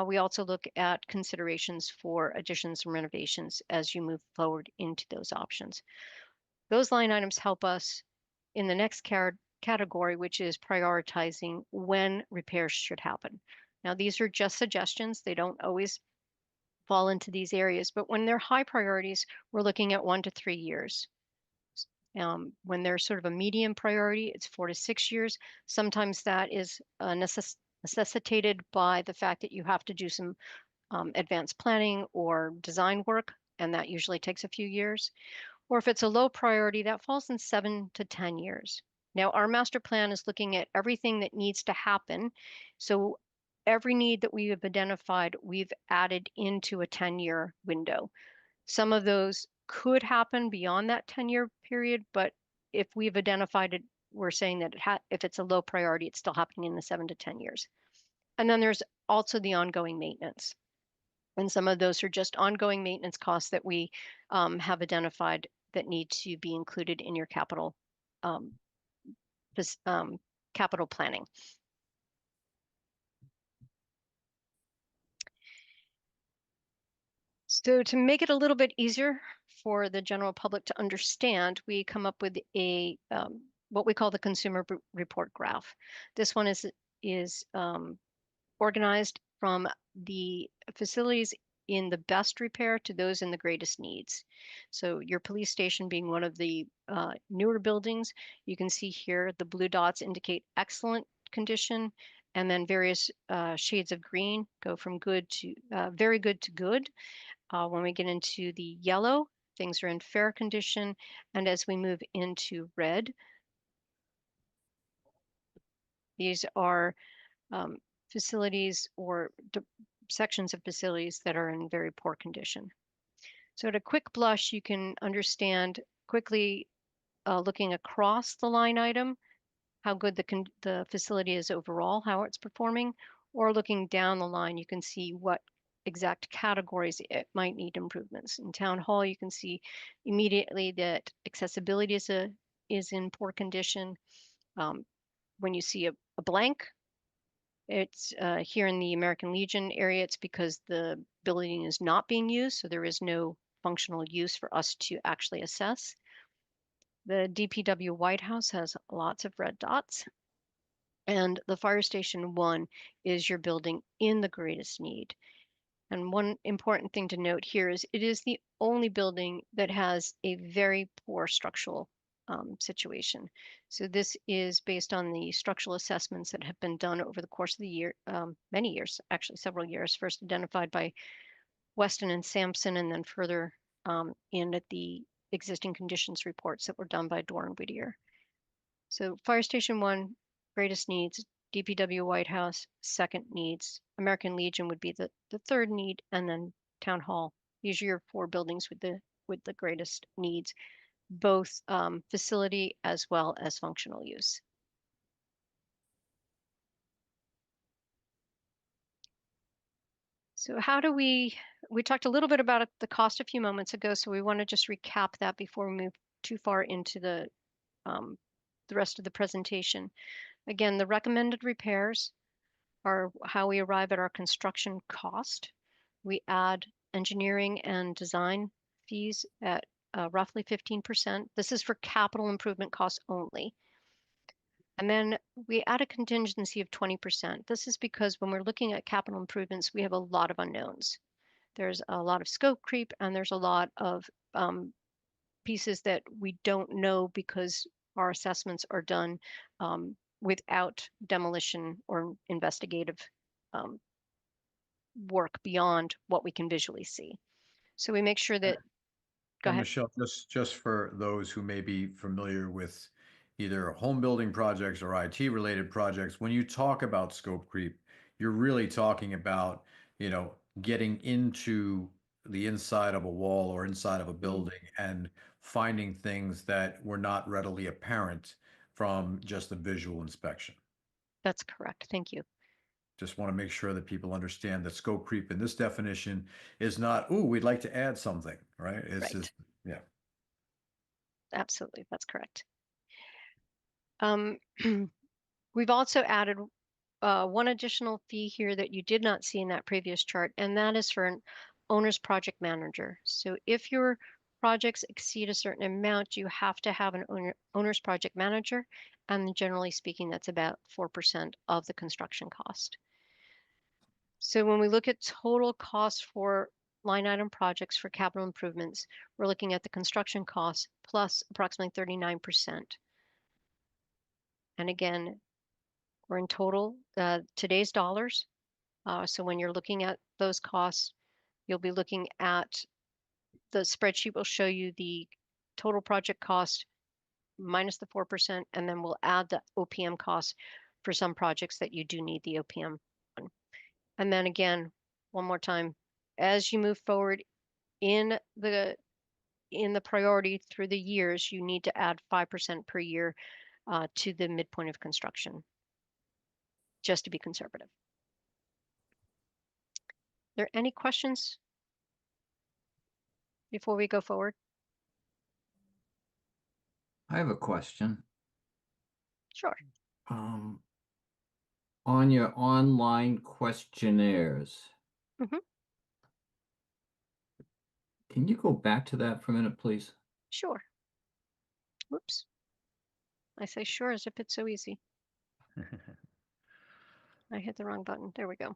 we also look at considerations for additions and renovations as you move forward into those options. Those line items help us in the next category, which is prioritizing when repairs should happen. Now, these are just suggestions. They don't always fall into these areas, but when they're high priorities, we're looking at 1 to 3 years. When they're sort of a medium priority, it's 4 to 6 years. Sometimes that is necessitated by the fact that you have to do some advanced planning or design work, and that usually takes a few years. Or if it's a low priority, that falls in 7 to 10 years. Now, our master plan is looking at everything that needs to happen. So every need that we have identified, we've added into a 10-year window. Some of those could happen beyond that 10-year period, but if we've identified it, we're saying that if it's a low priority, it's still happening in the 7 to 10 years. And then there's also the ongoing maintenance. And some of those are just ongoing maintenance costs that we have identified that need to be included in your capital capital planning. So to make it a little bit easier for the general public to understand, we come up with a what we call the consumer report graph. This one is organized from the facilities in the best repair to those in the greatest needs. So your police station being one of the newer buildings, you can see here the blue dots indicate excellent condition, and then various shades of green go from good to very good to good. When we get into the yellow, things are in fair condition. And as we move into red, these are facilities or sections of facilities that are in very poor condition. So at a quick blush, you can understand quickly, looking across the line item, how good the facility is overall, how it's performing, or looking down the line, you can see what exact categories it might need improvements. In town hall, you can see immediately that accessibility is in poor condition. When you see a blank, it's here in the American Legion area, it's because the building is not being used, so there is no functional use for us to actually assess. The DPW White House has lots of red dots. And the Fire Station 1 is your building in the greatest need. And one important thing to note here is it is the only building that has a very poor structural situation. So this is based on the structural assessments that have been done over the course of the year, many years, actually several years, first identified by Weston and Sampson, and then further in at the existing conditions reports that were done by Doran Whittier. So Fire Station 1, greatest needs, DPW White House, second needs, American Legion would be the third need, and then Town Hall. These are your 4 buildings with the greatest needs, both facility as well as functional use. So how do we talked a little bit about the cost a few moments ago, so we want to just recap that before we move too far into the rest of the presentation. Again, the recommended repairs are how we arrive at our construction cost. We add engineering and design fees at roughly 15%. This is for capital improvement costs only. And then we add a contingency of 20%. This is because when we're looking at capital improvements, we have a lot of unknowns. There's a lot of scope creep, and there's a lot of pieces that we don't know because our assessments are done without demolition or investigative work beyond what we can visually see. So we make sure that, go And ahead. Michelle, just for those who may be familiar with either home building projects or IT related projects, when you talk about scope creep, you're really talking about, getting into the inside of a wall or inside of a building and finding things that were not readily apparent from just a visual inspection. That's correct. Thank you. Just want to make sure that people understand that scope creep in this definition is not, ooh, we'd like to add something, right? It's Right. just, yeah. Absolutely. That's correct. We've also added one additional fee here that you did not see in that previous chart, and that is for an owner's project manager. So if your projects exceed a certain amount, you have to have an owner's project manager, and generally speaking, that's about 4% of the construction cost. So when we look at total cost for line item projects for capital improvements, we're looking at the construction costs plus approximately 39%. And again, we're in total today's dollars. So when you're looking at those costs, you'll be looking at the spreadsheet will show you the total project cost minus the 4%, and then we'll add the OPM cost for some projects that you do need the OPM on. And then again, one more time, as you move forward in the priority through the years, you need to add 5% per year to the midpoint of construction, just to be conservative. Are there any questions before we go forward? I have a question. Sure. On your online questionnaires, Mhm. can you go back to that for a minute, please? Sure. Whoops. I say sure as if it's so easy. I hit the wrong button. There we go.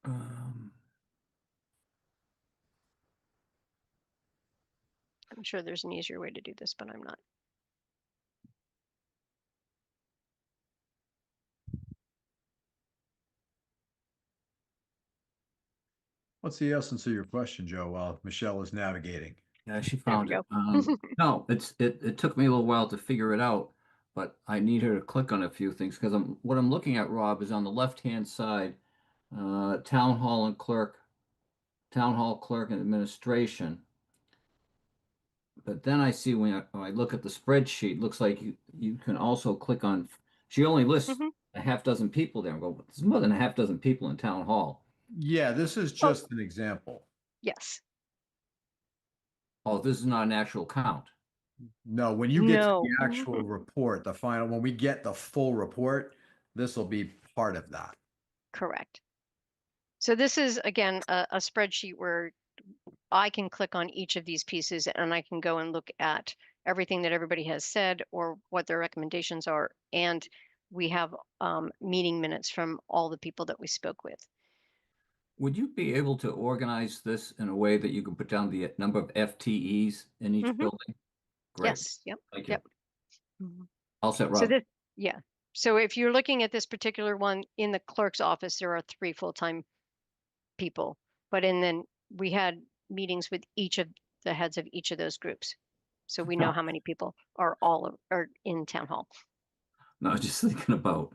I'm sure there's an easier way to do this, but I'm not. What's the essence of your question, Joe, while Michelle is navigating? Yeah, she There we found it. go. No, it took me a little while to figure it out. but I need her to click on a few things because what I'm looking at, Rob, is on the left-hand side, town hall and clerk, town hall clerk and administration. But then I see when I look at the spreadsheet, looks like you can also click on, she only lists Mhm. a half dozen people there. I go, there's more than a half dozen people in town hall. Yeah, this is just an example. Yes. Oh, this is not an actual count. No, when you get to No. the actual report, the final, when we get the full report, this will be part of that. Correct. So this is, again, a spreadsheet where I can click on each of these pieces and I can go and look at everything that everybody has said or what their recommendations are. And we have meeting minutes from all the people that we spoke with. Would you be able to organize this in a way that you can put down the number of FTEs in each Mhm. building? Great. Yes. Yep. Thank you. Yep. Mhm. All set, So Rob. this, yeah. So if you're looking at this particular one in the clerk's office, there are 3 full-time people, but then we had meetings with each of the heads of each of those groups. So we know how many people are in town hall. No, I was just thinking about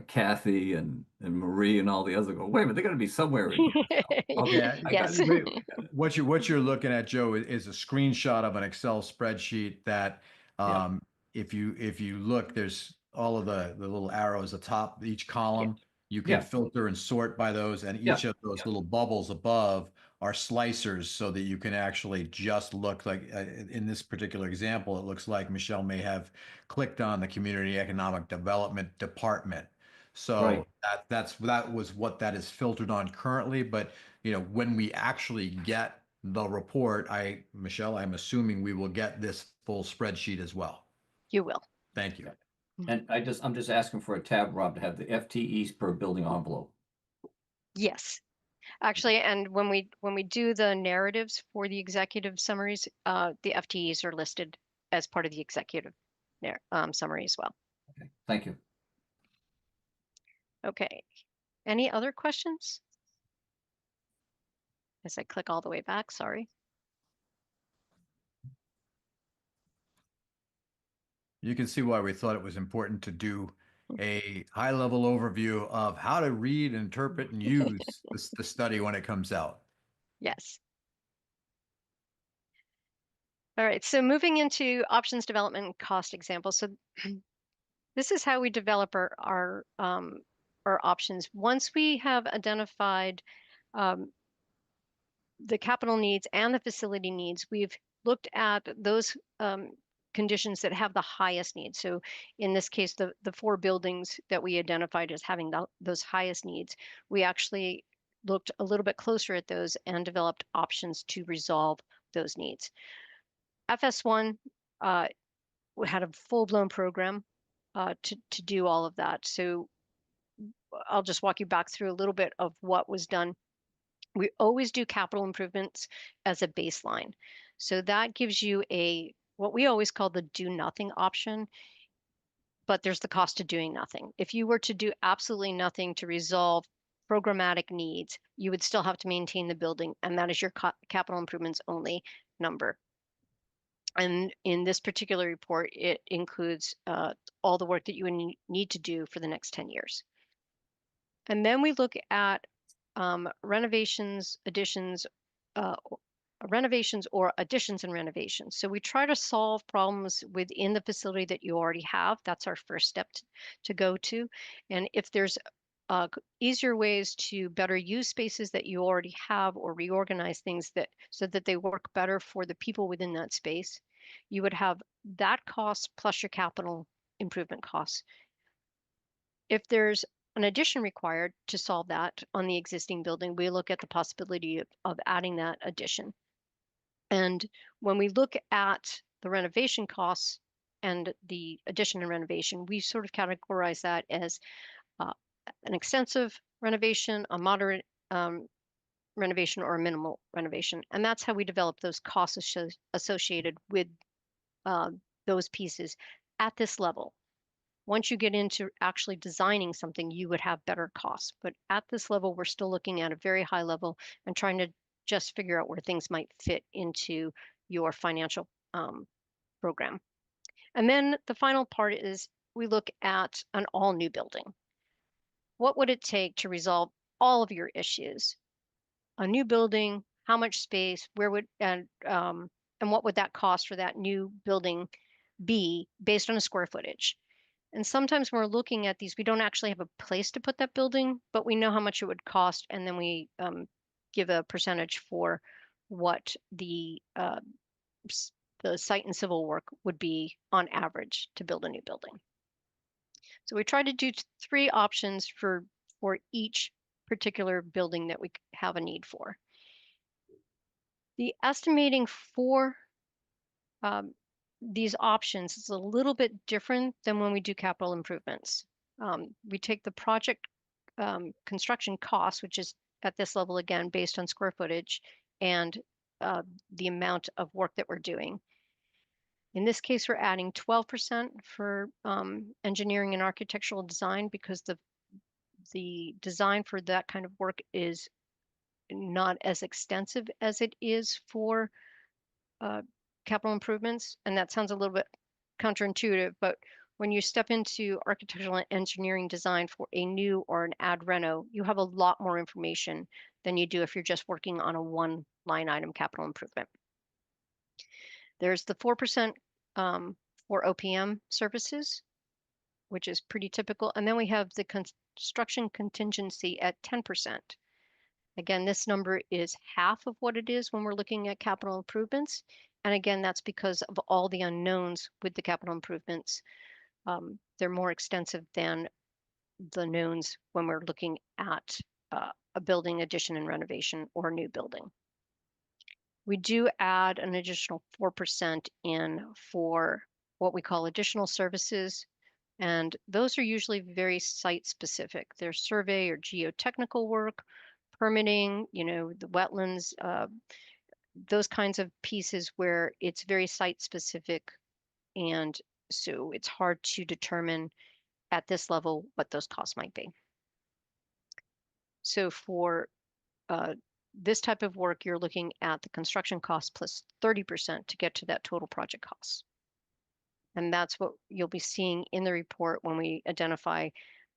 Kathy and Marie and all the others. Go, wait a minute, they're going to be somewhere in here. Okay, Yeah, I got Yes. it. what you're looking at, Joe, is a screenshot of an Excel spreadsheet that Yeah. if you look, there's all of the little arrows atop each column. You can Yeah. filter and sort by those, and each Yeah. of those little bubbles above are slicers so that you can actually just look like in this particular example, it looks like Michelle may have clicked on the Community Economic Development Department. Right. So that was what that is filtered on currently. But when we actually get the report, Michelle, I'm assuming we will get this full spreadsheet as well. You will. Thank you. And I'm just asking for a tab, Rob, to have the FTEs per building envelope. Yes. Actually, and when we do the narratives for the executive summaries, the FTEs are listed as part of the executive summary as well. Okay. Thank you. Okay. Any other questions? As I click all the way back, sorry. You can see why we thought it was important to do a high-level overview of how to read, interpret, and use the study when it comes out. Yes. All right, so moving into options development and cost examples. So this is how we develop our options. Once we have identified the capital needs and the facility needs, we've looked at those conditions that have the highest needs. So in this case, the 4 buildings that we identified as having those highest needs, we actually looked a little bit closer at those and developed options to resolve those needs. FS1 had a full-blown program to do all of that. So I'll just walk you back through a little bit of what was done. We always do capital improvements as a baseline. So that gives you what we always call the do nothing option, but there's the cost of doing nothing. If you were to do absolutely nothing to resolve programmatic needs, you would still have to maintain the building, and that is your capital improvements only number. And in this particular report, it includes all the work that you would need to do for the next 10 years. And then we look at renovations, additions, or additions and renovations. So we try to solve problems within the facility that you already have. That's our first step to go to. And if there's easier ways to better use spaces that you already have or reorganize things so that they work better for the people within that space, you would have that cost plus your capital improvement costs. If there's an addition required to solve that on the existing building, we look at the possibility of adding that addition. And when we look at the renovation costs and the addition and renovation, we sort of categorize that as an extensive renovation, a moderate renovation, or a minimal renovation. And that's how we develop those costs associated with those pieces at this level. Once you get into actually designing something, you would have better costs. But at this level, we're still looking at a very high level and trying to just figure out where things might fit into your financial program. And then the final part is we look at an all new building. What would it take to resolve all of your issues? A new building, how much space, where would, and what would that cost for that new building be based on a square footage? And sometimes when we're looking at these, we don't actually have a place to put that building, but we know how much it would cost, and then we give a percentage for what the site and civil work would be on average to build a new building. So we try to do three options for each particular building that we have a need for. The estimating for these options is a little bit different than when we do capital improvements. We take the project construction cost, which is at this level again based on square footage and the amount of work that we're doing. In this case, we're adding 12% for engineering and architectural design because the design for that kind of work is not as extensive as it is for capital improvements. And that sounds a little bit counterintuitive, but when you step into architectural and engineering design for a new or an ad reno, you have a lot more information than you do if you're just working on a one line item capital improvement. There's the 4% for OPM services, which is pretty typical. And then we have the construction contingency at 10%. Again, this number is half of what it is when we're looking at capital improvements. And again, that's because of all the unknowns with the capital improvements. They're more extensive than the knowns when we're looking at a building addition and renovation or a new building. We do add an additional 4% in for what we call additional services. And those are usually very site specific. They're survey or geotechnical work, permitting, the wetlands, those kinds of pieces where it's very site specific. And so it's hard to determine at this level what those costs might be. So for this type of work, you're looking at the construction cost plus 30% to get to that total project cost. And that's what you'll be seeing in the report when we identify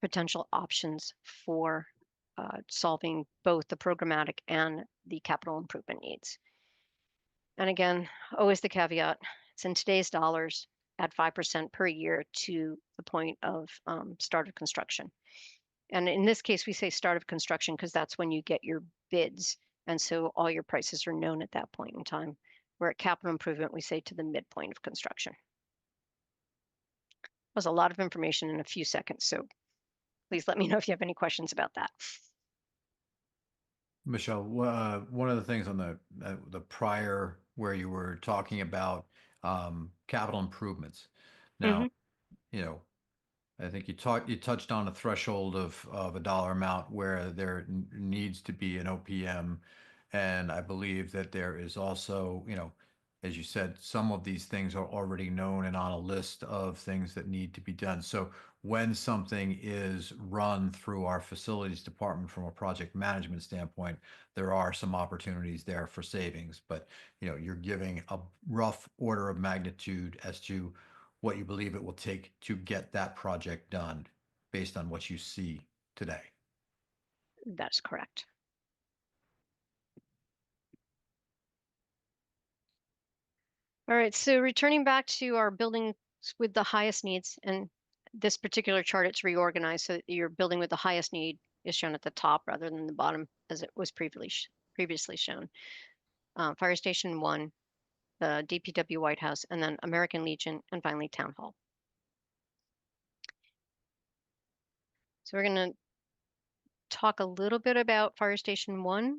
potential options for solving both the programmatic and the capital improvement needs. And again, always the caveat, it's in today's dollars, add 5% per year to the point of start of construction. And in this case, we say start of construction because that's when you get your bids. And so all your prices are known at that point in time. Where at capital improvement, we say to the midpoint of construction. That was a lot of information in a few seconds. So please let me know if you have any questions about that. Michelle, one of the things on the prior where you were talking about capital improvements. Now, I think you touched on a threshold of a dollar amount where there needs to be an OPM, and I believe that there is also, as you said, some of these things are already known and on a list of things that need to be done. So when something is run through our facilities department from a project management standpoint, there are some opportunities there for savings, but you're giving a rough order of magnitude as to what you believe it will take to get that project done based on what you see today. That's correct. All right, so returning back to our buildings with the highest needs, and this particular chart, it's reorganized so that your building with the highest need is shown at the top rather than the bottom as it was previously shown. Fire Station 1, the DPW White House, and then American Legion, and finally Town Hall. So we're going to talk a little bit about Fire Station 1.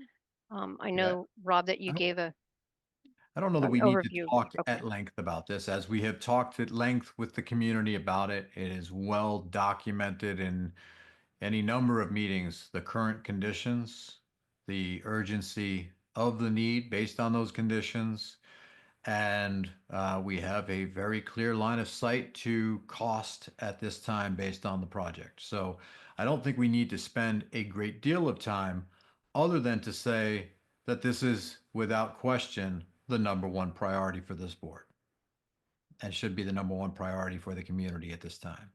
I know, Rob, that you gave I don't know that an we need to overview. talk Okay. at length about this. As we have talked at length with the community about it, it is well documented in any number of meetings, the current conditions, the urgency of the need based on those conditions. And we have a very clear line of sight to cost at this time based on the project. So I don't think we need to spend a great deal of time other than to say that this is without question the number one priority for this board. and should be the number one priority for the community at this time.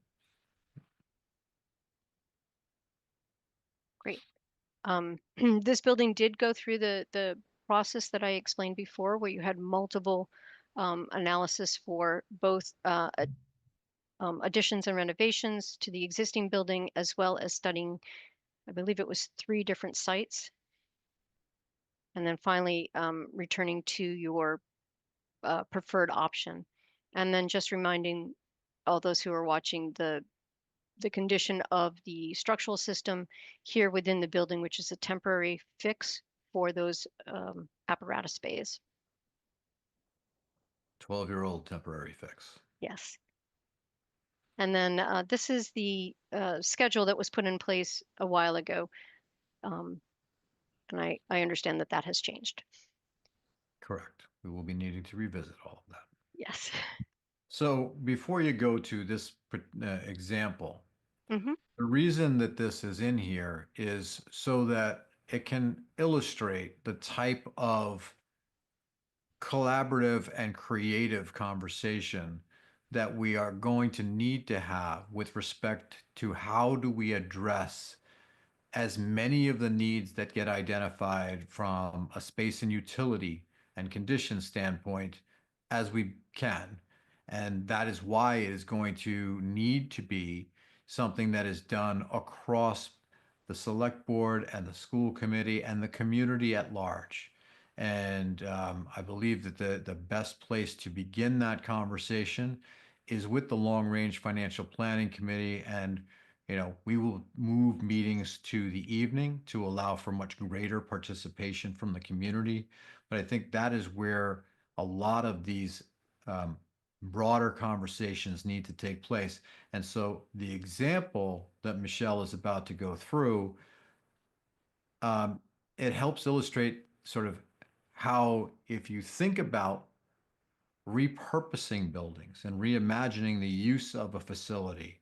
Great. This building did go through the process that I explained before, where you had multiple analysis for both additions and renovations to the existing building, as well as studying, I believe it was 3 different sites. And then finally returning to your preferred option. And then just reminding all those who are watching the condition of the structural system here within the building, which is a temporary fix for those apparatus bays. 12-year-old temporary fix. Yes. And then this is the schedule that was put in place a while ago. And I understand that that has changed. Correct. We will be needing to revisit all of that. Yes. So before you go to this example, Mm-hmm. the reason that this is in here is so that it can illustrate the type of collaborative and creative conversation that we are going to need to have with respect to how do we address as many of the needs that get identified from a space and utility and condition standpoint as we can. And that is why it is going to need to be something that is done across the select board and the school committee and the community at large. And I believe that the best place to begin that conversation is with the Long Range Financial Planning Committee. And we will move meetings to the evening to allow for much greater participation from the community. But I think that is where a lot of these broader conversations need to take place. And so the example that Michelle is about to go through, it helps illustrate sort of how, if you think about repurposing buildings and reimagining the use of a facility,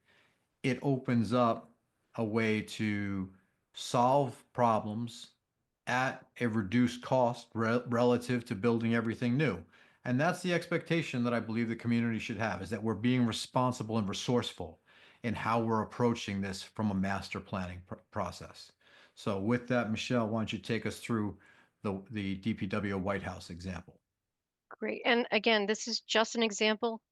it opens up a way to solve problems at a reduced cost relative to building everything new. And that's the expectation that I believe the community should have, is that we're being responsible and resourceful in how we're approaching this from a master planning process. So with that, Michelle, why don't you take us through the DPW White House example? Great. And again, this is just an example.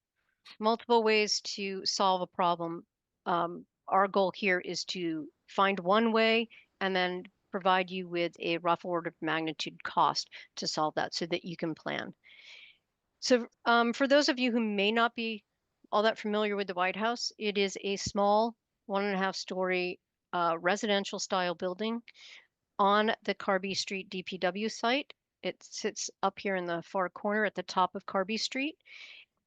Multiple ways to solve a problem. Our goal here is to find one way and then provide you with a rough order of magnitude cost to solve that so that you can plan. So for those of you who may not be all that familiar with the White House, it is a small 1.5 story residential style building on the Carby Street DPW site. It sits up here in the far corner at the top of Carby Street.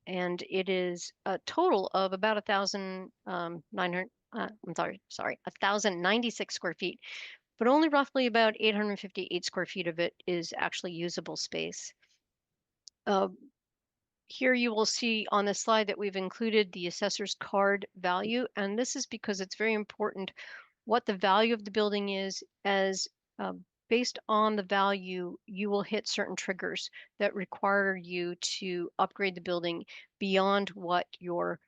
And it is a total of about 1,096 square feet, but only roughly about 858 square feet of it is actually usable space. Here you will see on this slide that we've included the assessor's card value, and this is because it's very important what the value of the building is, as based on the value, you will hit certain triggers that require you to upgrade the building beyond what your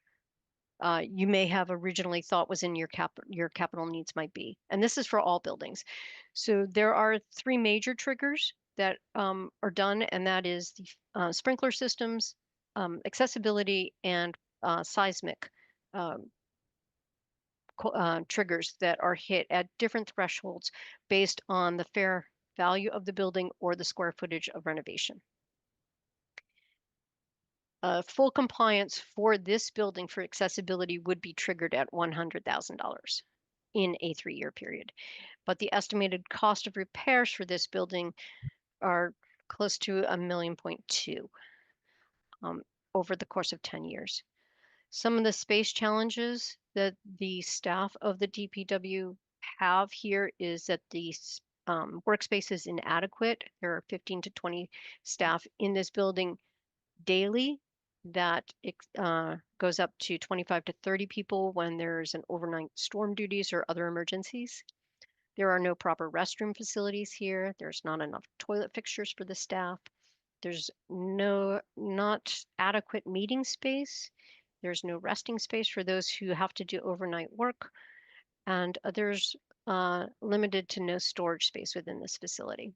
you may have originally thought was in your capital needs might be. And this is for all buildings. So there are 3 major triggers that are done, and that is the sprinkler systems, accessibility, and seismic triggers that are hit at different thresholds based on the fair value of the building or the square footage of renovation. Full compliance for this building for accessibility would be triggered at $100,000 in a 3-year period. But the estimated cost of repairs for this building are close to $1.2 million over the course of 10 years. Some of the space challenges that the staff of the DPW have here is that the workspace is inadequate. There are 15 to 20 staff in this building daily. That goes up to 25 to 30 people when there's an overnight storm duties or other emergencies. There are no proper restroom facilities here. There's not enough toilet fixtures for the staff. There's not adequate meeting space. There's no resting space for those who have to do overnight work, and there's limited to no storage space within this facility.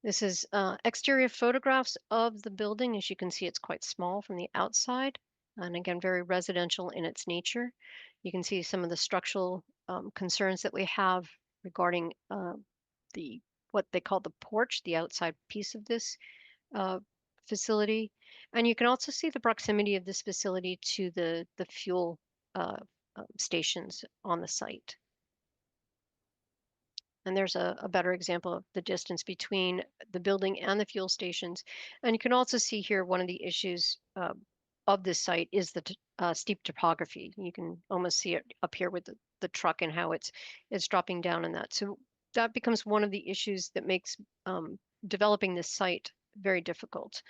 This is exterior photographs of the building. As you can see, it's quite small from the outside, and again, very residential in its nature. You can see some of the structural concerns that we have regarding what they call the porch, the outside piece of this facility. And you can also see the proximity of this facility to the fuel stations on the site. And there's a better example of the distance between the building and the fuel stations. And you can also see here one of the issues of this site is the steep topography. You can almost see it up here with the truck and how it's dropping down in that. So that becomes one of the issues that makes developing this site very difficult.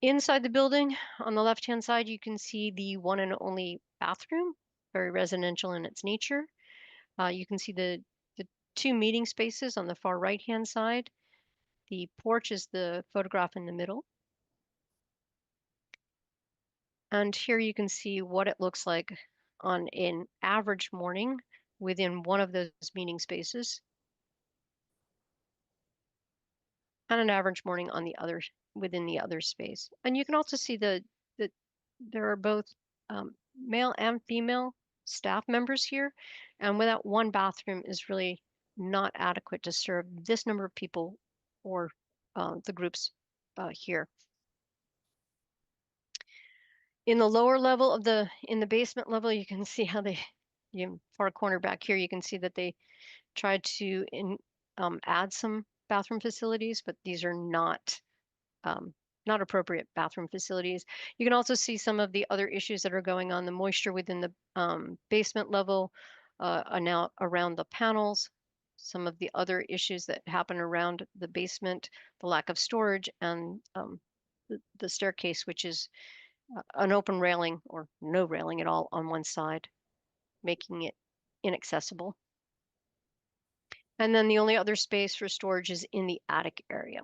Inside the building, on the left-hand side, you can see the one and only bathroom, very residential in its nature. You can see the two meeting spaces on the far right-hand side. The porch is the photograph in the middle. And here you can see what it looks like on an average morning within one of those meeting spaces, and an average morning on the other within the other space. And you can also see that there are both male and female staff members here, and without one bathroom is really not adequate to serve this number of people or the groups here. In the lower level of in the basement level, you can see how far corner back here, you can see that they tried to add some bathroom facilities, but these are not appropriate bathroom facilities. You can also see some of the other issues that are going on. The moisture within the basement level, now around the panels, some of the other issues that happen around the basement, the lack of storage, and the staircase, which is an open railing or no railing at all on one side, making it inaccessible. And then the only other space for storage is in the attic area.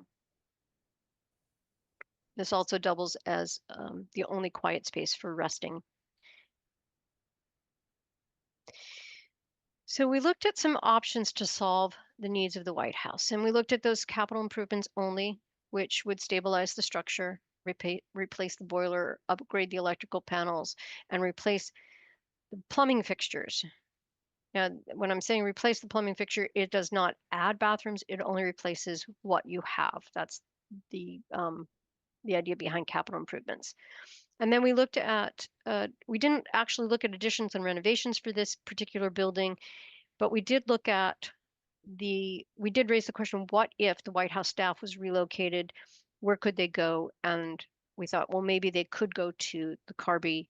This also doubles as the only quiet space for resting. So we looked at some options to solve the needs of the White House, and we looked at those capital improvements only, which would stabilize the structure, replace the boiler, upgrade the electrical panels, and replace the plumbing fixtures. Now, when I'm saying replace the plumbing fixture, it does not add bathrooms, it only replaces what you have. That's the idea behind capital improvements. And then we looked at, we didn't actually look at additions and renovations for this particular building, but we did look at we did raise the question, what if the White House staff was relocated? Where could they go? And we thought, well, maybe they could go to the Carby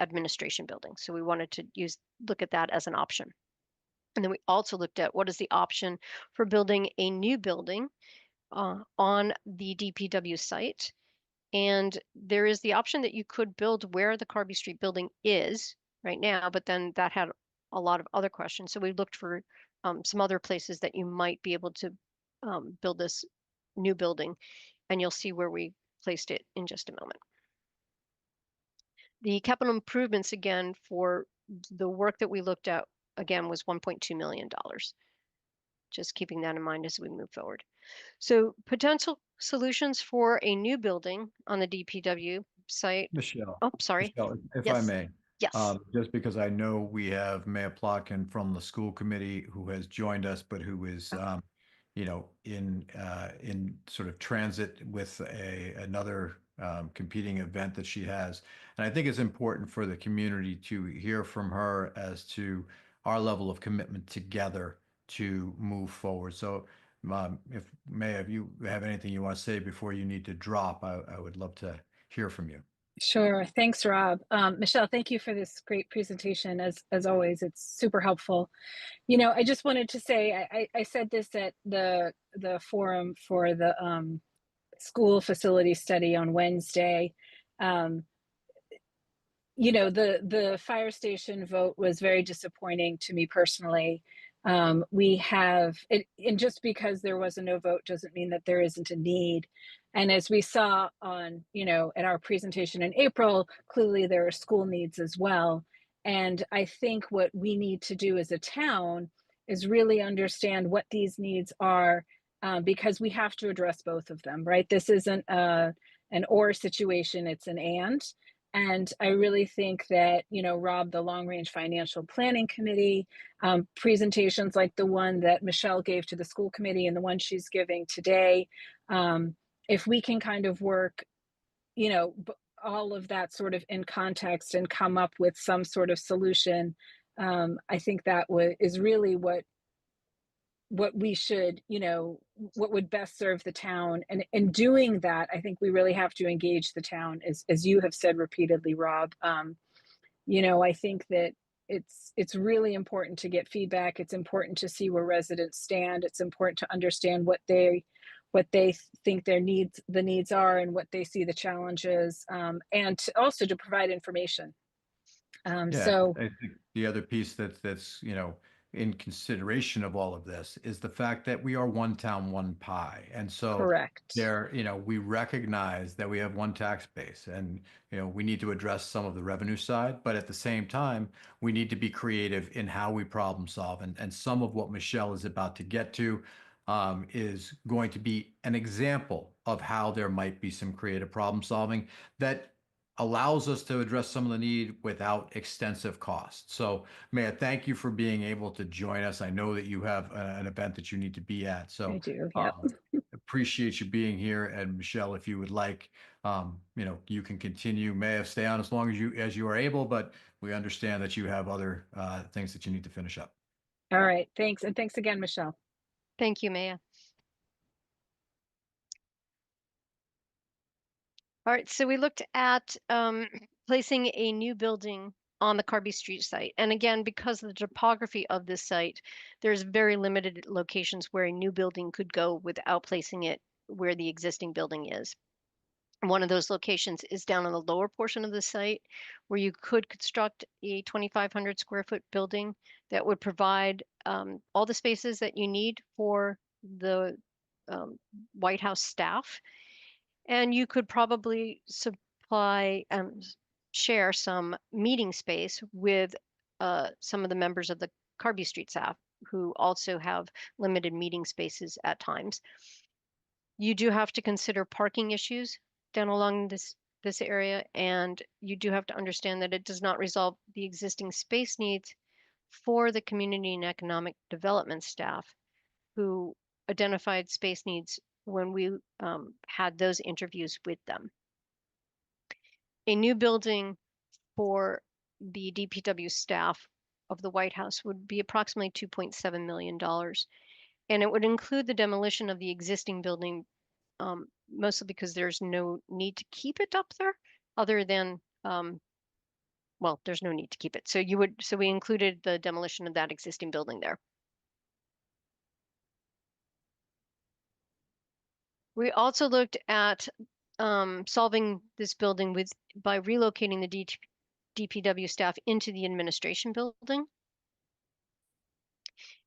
administration building. So we wanted to look at that as an option. And then we also looked at what is the option for building a new building on the DPW site. And there is the option that you could build where the Carby Street building is right now, but then that had a lot of other questions. So we looked for some other places that you might be able to build this new building, and you'll see where we placed it in just a moment. The capital improvements, again, for the work that we looked at, again, was $1.2 million. Just keeping that in mind as we move forward. So potential solutions for a new building on the DPW site. Michelle. Oh, sorry. Michelle, if I Yes. may. Yes. Just because I know we have Mayor Plotkin from the school committee who has joined us, but who is, in sort of transit with another competing event that she has. And I think it's important for the community to hear from her as to our level of commitment together to move forward. So if you have anything you want to say before you need to drop, I would love to hear from you. Sure. Thanks, Rob. Michelle, thank you for this great presentation. As always, it's super helpful. I just wanted to say, I said this at the forum for the school facility study on Wednesday. The fire station vote was very disappointing to me personally. We have it, and just because there was a no vote doesn't mean that there isn't a need. And as we saw on, in our presentation in April, clearly there are school needs as well. And I think what we need to do as a town is really understand what these needs are, because we have to address both of them, right? This isn't an or situation, it's an and. And I really think that, Rob, the Long Range Financial Planning Committee, presentations like the one that Michelle gave to the school committee and the one she's giving today, if we can kind of work, all of that sort of in context and come up with some sort of solution, I think that is really what we should, what would best serve the town. And in doing that, I think we really have to engage the town, as you have said repeatedly, Rob. I think that it's really important to get feedback. It's important to see where residents stand. It's important to understand what they think the needs are and what they see the challenges, and also to provide information. So I think the other piece that's in consideration of all of this is the fact that we are one town, one pie, and so correct. we recognize that we have one tax base, and we need to address some of the revenue side, but at the same time, we need to be creative in how we problem solve, and some of what Michelle is about to get to is going to be an example of how there might be some creative problem solving that allows us to address some of the need without extensive costs. So Maya, thank you for being able to join us. I know that you have an event that you need to be at. So I do, yeah. Appreciate you being here. And Michelle, if you would like, you can continue. Maya, stay on as long as you are able, but we understand that you have other things that you need to finish up. All right, thanks. And thanks again, Michelle. Thank you, Maya. All right, so we looked at placing a new building on the Carby Street site. And again, because of the topography of this site, there's very limited locations where a new building could go without placing it where the existing building is. One of those locations is down on the lower portion of the site where you could construct a 2,500 square foot building that would provide all the spaces that you need for the White House staff. And you could probably supply share some meeting space with some of the members of the Carby Street staff who also have limited meeting spaces at times. You do have to consider parking issues down along this area, and you do have to understand that it does not resolve the existing space needs for the community and economic development staff who identified space needs when we had those interviews with them. A new building for the DPW staff of the White House would be approximately $2.7 million. And it would include the demolition of the existing building, mostly because there's no need to keep it up there other than, well, there's no need to keep it. So we included the demolition of that existing building there. We also looked at solving this building by relocating the DPW staff into the administration building.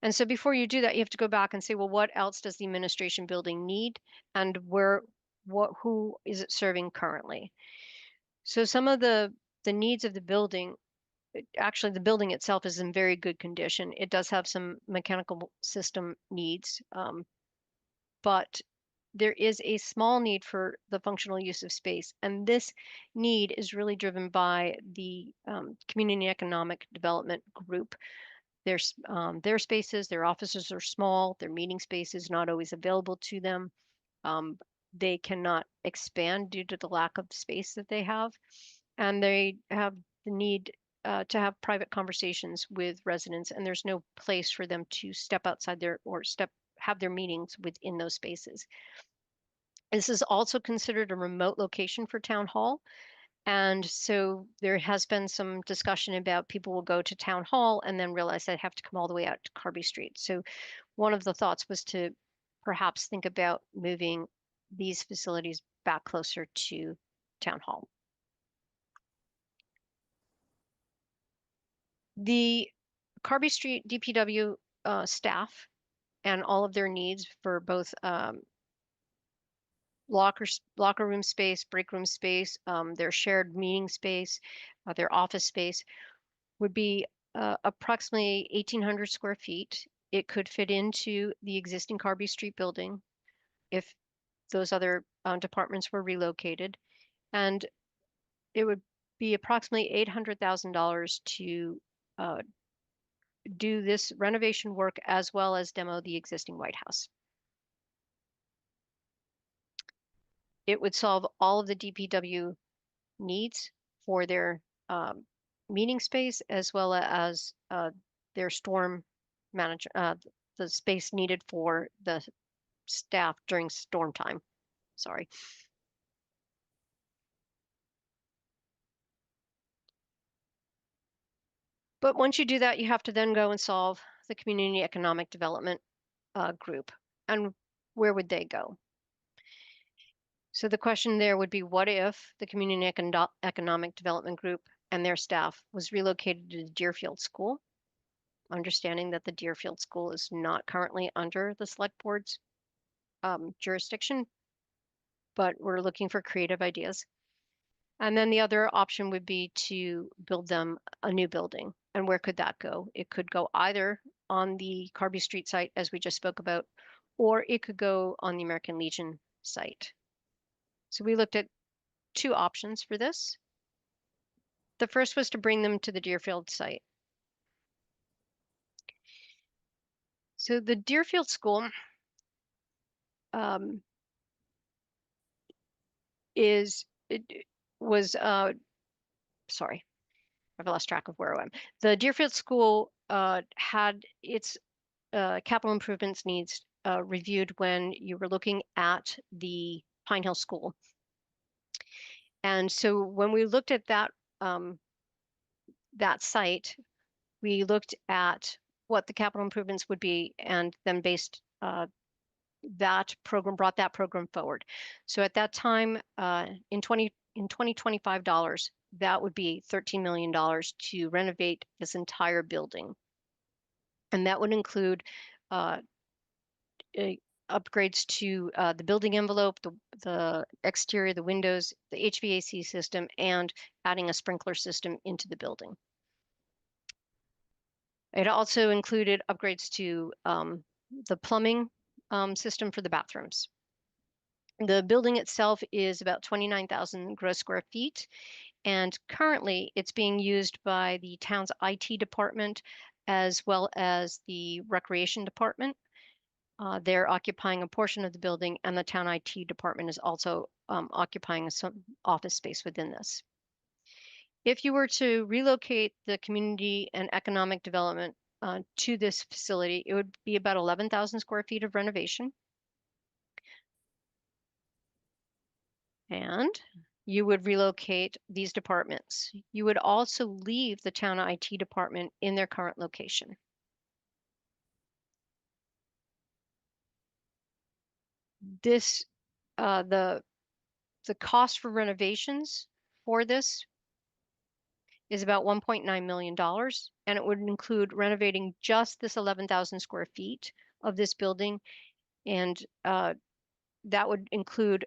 And so before you do that, you have to go back and say, well, what else does the administration building need, and who is it serving currently? So some of the needs of the building, actually the building itself is in very good condition. It does have some mechanical system needs, but there is a small need for the functional use of space. And this need is really driven by the community economic development group. Their spaces, their offices are small, their meeting space is not always available to them. They cannot expand due to the lack of space that they have. And they have the need to have private conversations with residents, and there's no place for them to step outside have their meetings within those spaces. This is also considered a remote location for town hall. And so there has been some discussion about people will go to town hall and then realize they have to come all the way out to Carby Street. So one of the thoughts was to perhaps think about moving these facilities back closer to town hall. The Carby Street DPW staff and all of their needs for both locker room space, break room space, their shared meeting space, their office space would be approximately 1,800 square feet. It could fit into the existing Carby Street building if those other departments were relocated. And it would be approximately $800,000 to do this renovation work as well as demo the existing White House. It would solve all of the DPW needs for their meeting space as well as their storm manager, the space needed for the staff during storm time. Sorry. But once you do that, you have to then go and solve the community economic development group. And where would they go? So the question there would be, what if the community economic development group and their staff was relocated to the Deerfield School, understanding that the Deerfield School is not currently under the select board's jurisdiction, but we're looking for creative ideas. And then the other option would be to build them a new building. And where could that go? It could go either on the Carby Street site, as we just spoke about, or it could go on the American Legion site. So we looked at two options for this. The first was to bring them to the Deerfield site. So the Deerfield School sorry, I've lost track of where I am. The Deerfield School had its capital improvements needs reviewed when you were looking at the Pine Hill School. And so when we looked at that that site, we looked at what the capital improvements would be and then based brought that program forward. So at that time, in 2025 dollars, that would be $13 million to renovate this entire building. And that would include upgrades to the building envelope, the exterior, the windows, the HVAC system, and adding a sprinkler system into the building. It also included upgrades to the plumbing system for the bathrooms. The building itself is about 29,000 gross square feet, and currently it's being used by the town's IT department as well as the recreation department. They're occupying a portion of the building, and the town IT department is also occupying some office space within this. If you were to relocate the community and economic development to this facility, it would be about 11,000 square feet of renovation. And you would relocate these departments. You would also leave the town IT department in their current location. This, the cost for renovations for this is about $1.9 million, and it would include renovating just this 11,000 square feet of this building, and that would include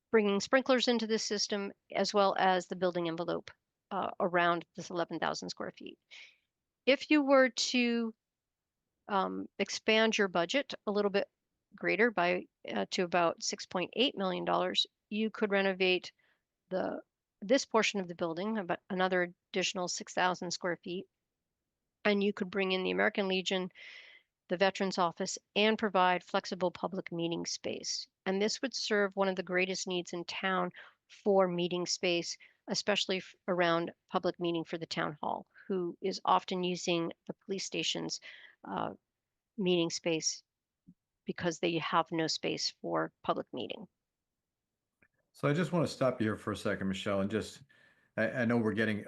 bringing sprinklers into the system as well as the building envelope around this 11,000 square feet. If you were to expand your budget a little bit greater by to about $6.8 million, you could renovate this portion of the building, about another additional 6,000 square feet, and you could bring in the American Legion, the Veterans Office, and provide flexible public meeting space. And this would serve one of the greatest needs in town for meeting space, especially around public meeting for the town hall, who is often using the police station's meeting space because they have no space for public meeting. So I just want to stop you here for a second, Michelle, and just, I know we're getting,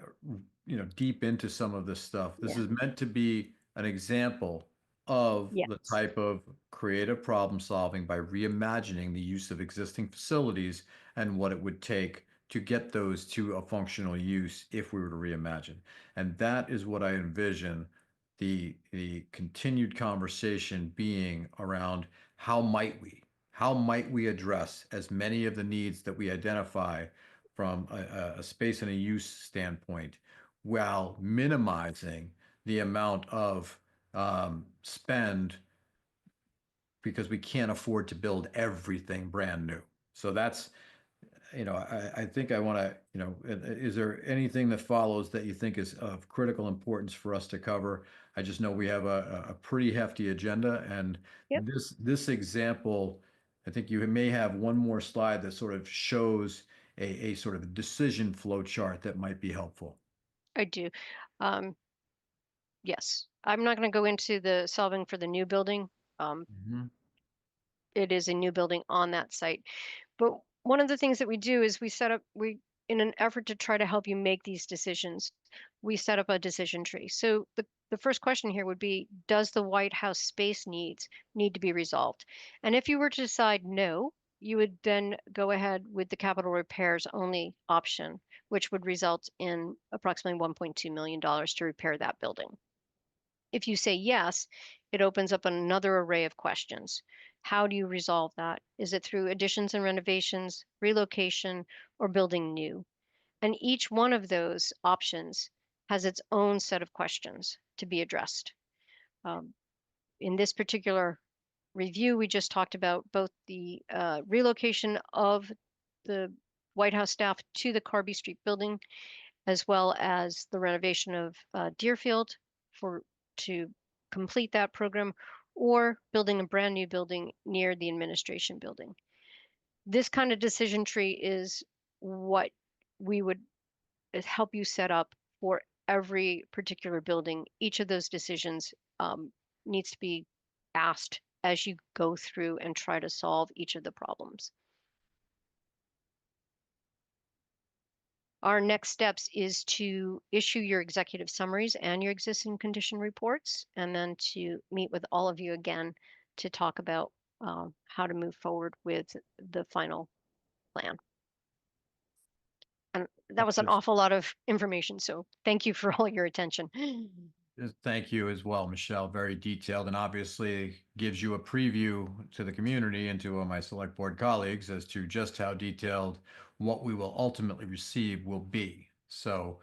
deep into some of this stuff. This is meant to be an example of the type of creative problem solving by reimagining the use of existing facilities and what it would take to get those to a functional use if we were to reimagine. And that is what I envision the continued conversation being around how might we address as many of the needs that we identify from a space and a use standpoint while minimizing the amount of spend because we can't afford to build everything brand new. So that's, I think I want to, is there anything that follows that you think is of critical importance for us to cover? I just know we have a pretty hefty agenda, and Yep. this example, I think you may have one more slide that sort of shows a sort of decision flow chart that might be helpful. I do. Yes, I'm not going to go into the solving for the new building. It is a new building on that site. But one of the things that we do is in an effort to try to help you make these decisions, we set up a decision tree. So the first question here would be, does the White House space needs need to be resolved? And if you were to decide no, you would then go ahead with the capital repairs only option, which would result in approximately $1.2 million to repair that building. If you say yes, it opens up another array of questions. How do you resolve that? Is it through additions and renovations, relocation, or building new? And each one of those options has its own set of questions to be addressed. In this particular review, we just talked about both the relocation of the White House staff to the Carby Street building, as well as the renovation of Deerfield to complete that program, or building a brand new building near the administration building. This kind of decision tree is what we would help you set up for every particular building. Each of those decisions needs to be asked as you go through and try to solve each of the problems. Our next steps is to issue your executive summaries and your existing condition reports, and then to meet with all of you again to talk about how to move forward with the final plan. And that was an awful lot of information, so thank you for all your attention. Thank you as well, Michelle. Very detailed and obviously gives you a preview to the community and to my select board colleagues as to just how detailed what we will ultimately receive will be. So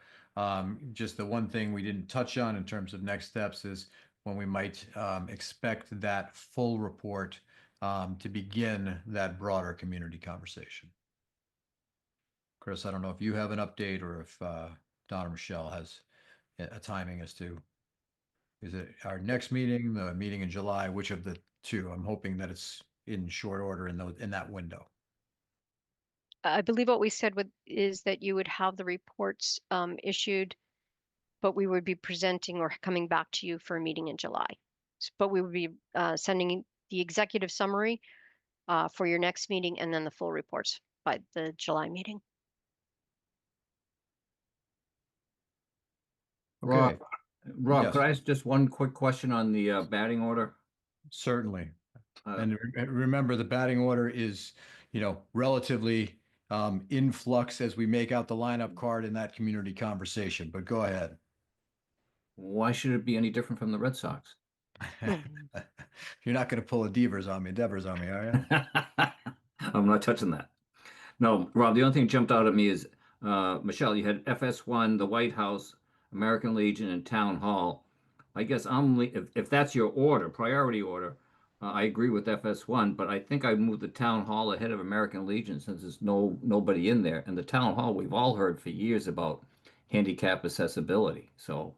just the one thing we didn't touch on in terms of next steps is when we might expect that full report to begin that broader community conversation. Chris, I don't know if you have an update or if Don or Michelle has a timing as to, is it our next meeting, the meeting in July? Which of the two? I'm hoping that it's in short order in that window. I believe what we said is that you would have the reports issued, but we would be presenting or coming back to you for a meeting in July. But we would be sending the executive summary for your next meeting and then the full reports by the July meeting. Okay. Rob, Yes. could I ask just one quick question on the batting order? Certainly. And remember, the batting order is, relatively in flux as we make out the lineup card in that community conversation, but go ahead. Why should it be any different from the Red Sox? You're not going to pull a Devers on me, are you? I'm not touching that. No, Rob, the only thing that jumped out at me is, Michelle, you had FS1, the White House, American Legion, and Town Hall. I guess if that's your order, priority order, I agree with FS1, but I think I moved the Town Hall ahead of American Legion since there's nobody in there. And the Town Hall, we've all heard for years about handicap accessibility. So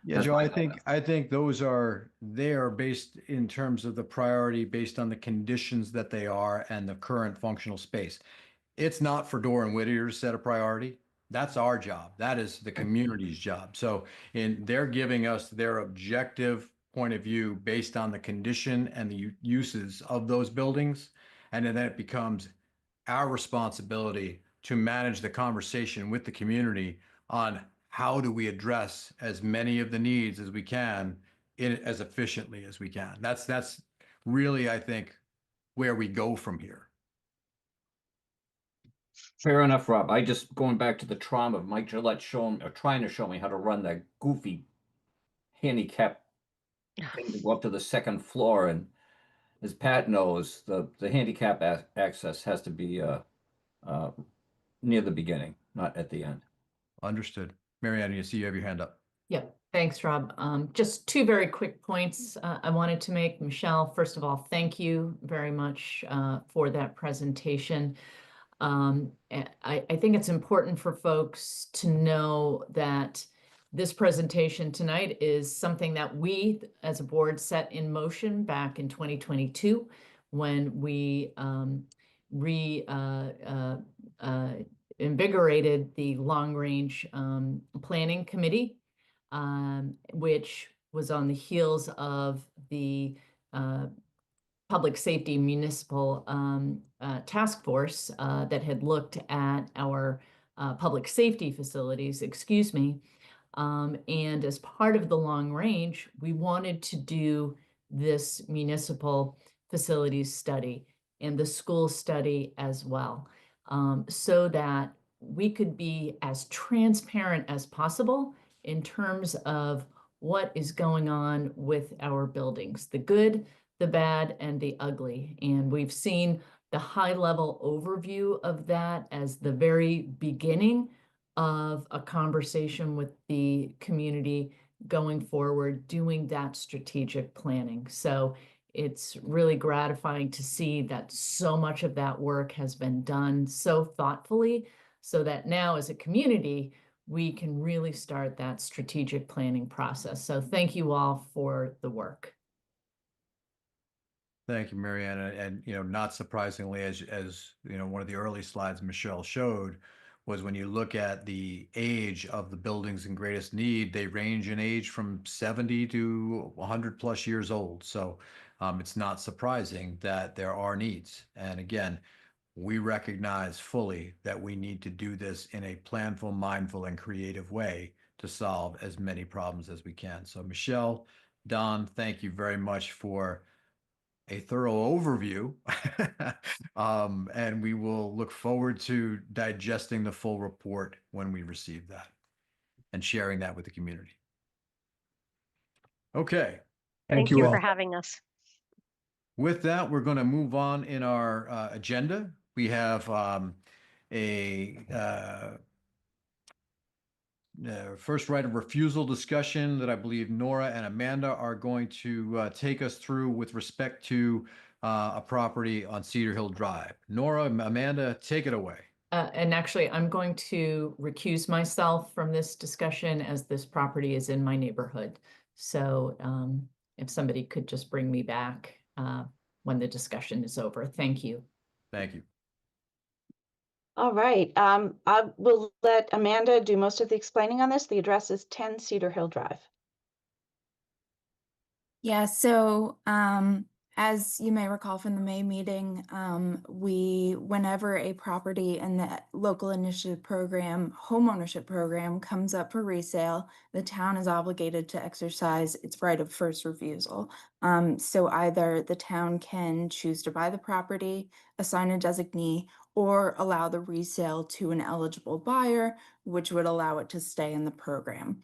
Yeah, Joe, I think they are based in terms of the priority based on the conditions that they are and the current functional space. It's not for Dore and Whittier to set a priority. That's our job. That is the community's job. So they're giving us their objective point of view based on the condition and the uses of those buildings. And then it becomes our responsibility to manage the conversation with the community on how do we address as many of the needs as we can as efficiently as we can. That's really, I think, where we go from here. fair enough, Rob. I just going back to the trauma of Mike Gillette showing or trying to show me how to run that goofy handicap thing to go up to the second floor, and as Pat knows, the handicap access has to be near the beginning, not at the end. Understood. Mary Ann, you see you have your hand up. Yep, thanks, Rob. Just two very quick points I wanted to make. Michelle, first of all, thank you very much for that presentation. I think it's important for folks to know that this presentation tonight is something that we as a board set in motion back in 2022 when we invigorated the long range planning committee, which was on the heels of the public safety municipal task force that had looked at our public safety facilities, excuse me. And as part of the long range, we wanted to do this municipal facilities study and the school study as well, so that we could be as transparent as possible in terms of what is going on with our buildings, the good, the bad, and the ugly. And we've seen the high level overview of that as the very beginning of a conversation with the community going forward, doing that strategic planning. So it's really gratifying to see that so much of that work has been done so thoughtfully, so that now as a community, we can really start that strategic planning process. So thank you all for the work. Thank you, Mary Ann. And not surprisingly, as one of the early slides Michelle showed was when you look at the age of the buildings in greatest need, they range in age from 70 to 100 plus years old. So it's not surprising that there are needs. And again, we recognize fully that we need to do this in a planful, mindful, and creative way to solve as many problems as we can. So Michelle, Don, thank you very much for a thorough overview. And we will look forward to digesting the full report when we receive that and sharing that with the community. Okay. Thank you for having us. With that, we're going to move on in our agenda. We have first right of refusal discussion that I believe Nora and Amanda are going to take us through with respect to a property on Cedar Hill Drive. Nora, Amanda, take it away. And actually, I'm going to recuse myself from this discussion as this property is in my neighborhood. So if somebody could just bring me back when the discussion is over. Thank you. Thank you. All right. I will let Amanda do most of the explaining on this. The address is 10 Cedar Hill Drive. Yeah, so as you may recall from the May meeting, whenever a property in the local initiative program, homeownership program comes up for resale, the town is obligated to exercise its right of first refusal. So either the town can choose to buy the property, assign a designee, or allow the resale to an eligible buyer, which would allow it to stay in the program.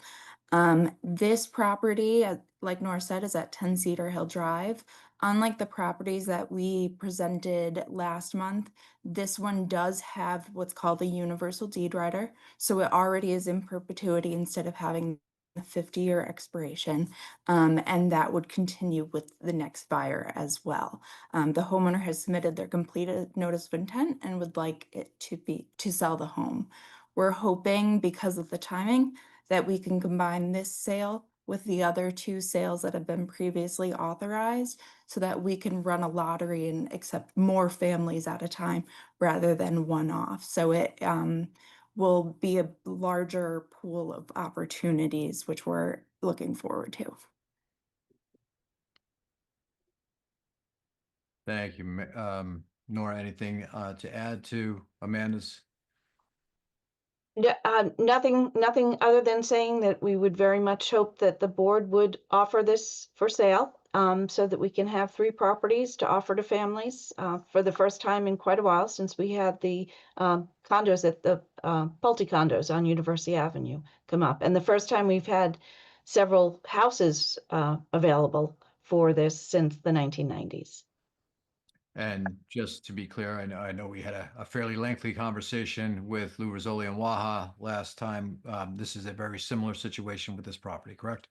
This property, like Nora said, is at 10 Cedar Hill Drive. Unlike the properties that we presented last month, this one does have what's called a universal deed rider. So it already is in perpetuity instead of having a 50-year expiration. And that would continue with the next buyer as well. The homeowner has submitted their completed notice of intent and would like it to sell the home. We're hoping, because of the timing, that we can combine this sale with the other two sales that have been previously authorized so that we can run a lottery and accept more families at a time rather than one off. So it will be a larger pool of opportunities, which we're looking forward to. Thank you. Nora, anything to add to Amanda's? Yeah, nothing other than saying that we would very much hope that the board would offer this for sale, so that we can have 3 properties to offer to families for the first time in quite a while, since we had the condos at the Pulte condos on University Avenue come up. And the first time we've had several houses available for this since the 1990s. And just to be clear, I know we had a fairly lengthy conversation with Lou Rizzoli and Waha last time. This is a very similar situation with this property, correct?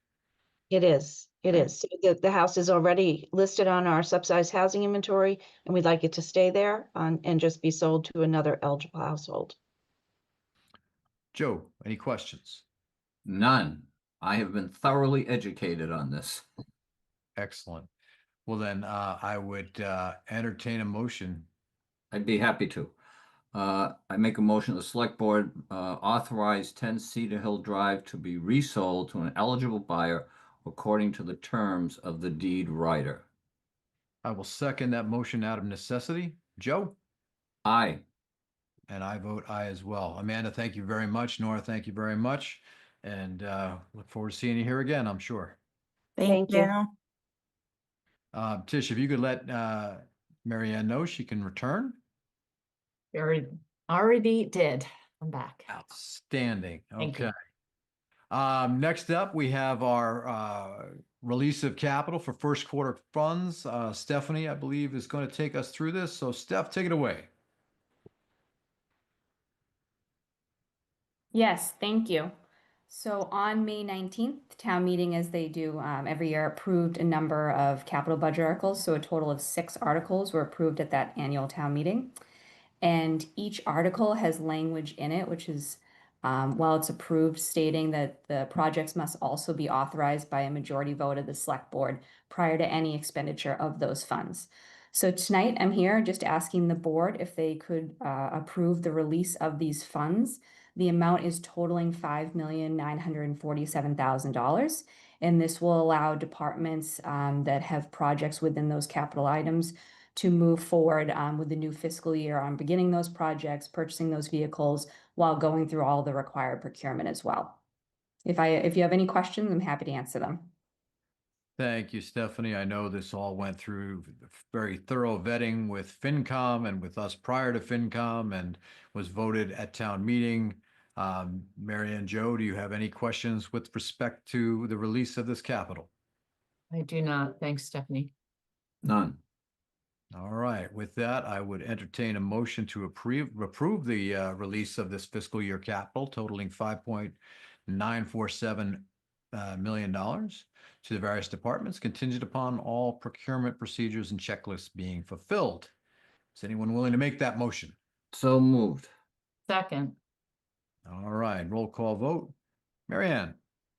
It is. It is. So the house is already listed on our subsidized housing inventory, and we'd like it to stay there and just be sold to another eligible household. Joe, any questions? None. I have been thoroughly educated on this. Excellent. Well, then I would entertain a motion. I'd be happy to. I make a motion the select board authorize 10 Cedar Hill Drive to be resold to an eligible buyer according to the terms of the deed writer. I will second that motion out of necessity. Joe? Aye. And I vote aye as well. Amanda, thank you very much. Nora, thank you very much. And look forward to seeing you here again, I'm sure. Thank you. you. Tish, if you could let Mary Ann know she can return. Already did. I'm back. Outstanding. Thank you. Okay. Next up, we have our release of capital for first quarter funds. Stephanie, I believe, is going to take us through this. So Steph, take it away. Yes, thank you. So on May 19th, town meeting, as they do every year, approved a number of capital budget articles. So a total of 6 articles were approved at that annual town meeting. And each article has language in it, which is, while it's approved, stating that the projects must also be authorized by a majority vote of the select board prior to any expenditure of those funds. So tonight I'm here just asking the board if they could approve the release of these funds. The amount is totaling $5,947,000, and this will allow departments that have projects within those capital items to move forward with the new fiscal year on beginning those projects, purchasing those vehicles while going through all the required procurement as well. If you have any questions, I'm happy to answer them. Thank you, Stephanie. I know this all went through very thorough vetting with FinCom and with us prior to FinCom and was voted at town meeting. Mary Ann, Joe, do you have any questions with respect to the release of this capital? I do not. Thanks, Stephanie. None. All right. With that, I would entertain a motion to approve the release of this fiscal year capital totaling $5.947 million to the various departments contingent upon all procurement procedures and checklists being fulfilled. Is anyone willing to make that motion? So moved. Second. All right. Roll call vote. Mary Ann?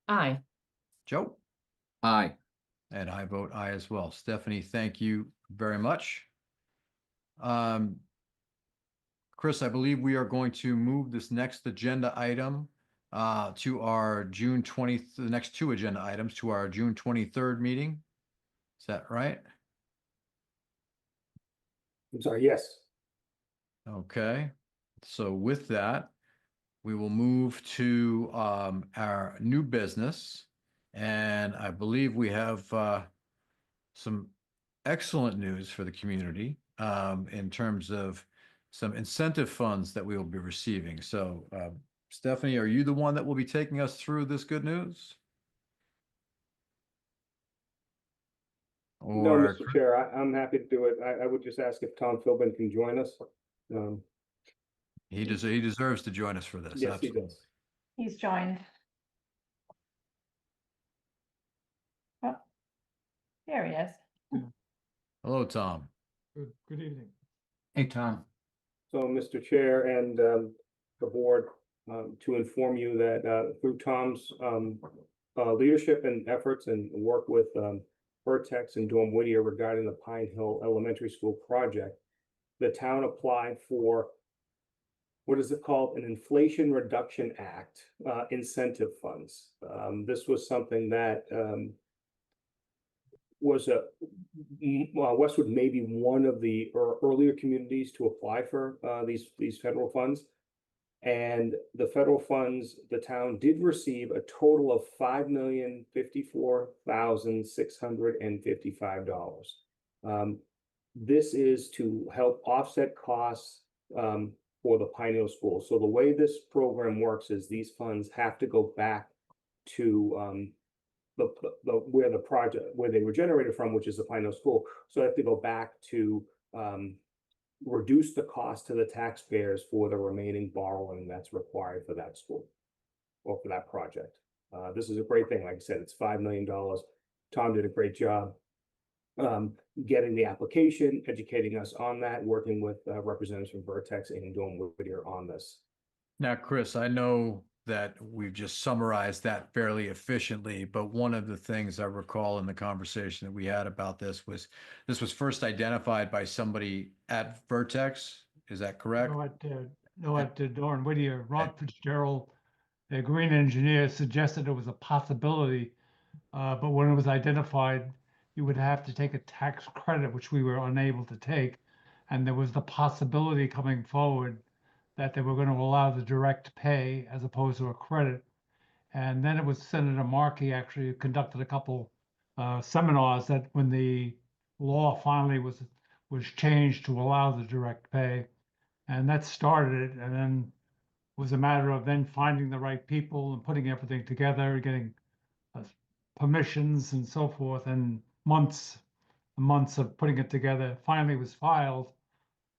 Aye. Joe? Aye. And I vote aye as well. Stephanie, thank you very much. Chris, I believe we are going to move this next agenda item to our June 20th, the next 2 agenda items to our June 23rd meeting. Is that right? I'm sorry, yes. Okay. So with that, we will move to our new business. And I believe we have some excellent news for the community in terms of some incentive funds that we will be receiving. So Stephanie, are you the one that will be taking us through this good news? No, Or Mr. Chair, I'm happy to do it. I would just ask if Tom Philbin can join us. he deserves to join us for this. Yes, he Absolutely. does. He's joined. Oh, there he is. Hello, Tom. Good evening. Hey, Tom. So, Mr. Chair and the board, to inform you that through Tom's leadership and efforts and work with Vertex and Dorm Whittier regarding the Pine Hill Elementary School project, the town applied for, what is it called? An Inflation Reduction Act incentive funds. This was something that was Westwood may be one of the earlier communities to apply for these federal funds. And the federal funds, the town did receive a total of $5,054,655. This is to help offset costs for the Pine Hill School. So the way this program works is these funds have to go back to where the project, where they were generated from, which is the Plano School. So I have to go back to reduce the cost to the taxpayers for the remaining borrowing that's required for that school or for that project. This is a great thing. Like I said, it's $5 million. Tom did a great job getting the application, educating us on that, working with representatives from Vertex and Dawn Whittier on this. Now, Chris, I know that we've just summarized that fairly efficiently, but one of the things I recall in the conversation that we had about this was first identified by somebody at Vertex. Is that correct? No, at Dawn Whittier, Rob Fitzgerald, a green engineer, suggested it was a possibility, but when it was identified, you would have to take a tax credit, which we were unable to take, and there was the possibility coming forward that they were going to allow the direct pay as opposed to a credit. And then it was Senator Markey actually conducted a couple seminars that when the law finally was changed to allow the direct pay, and that started it. And then it was a matter of then finding the right people and putting everything together, getting permissions and so forth, and months of putting it together. Finally, it was filed,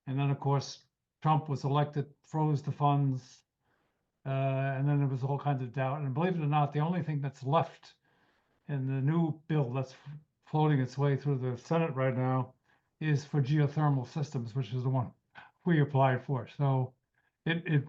and then of course Trump was elected, froze the funds, and then there was all kinds of doubt. And believe it or not, the only thing that's left in the new bill that's floating its way through the Senate right now is for geothermal systems, which is the one we applied for. So it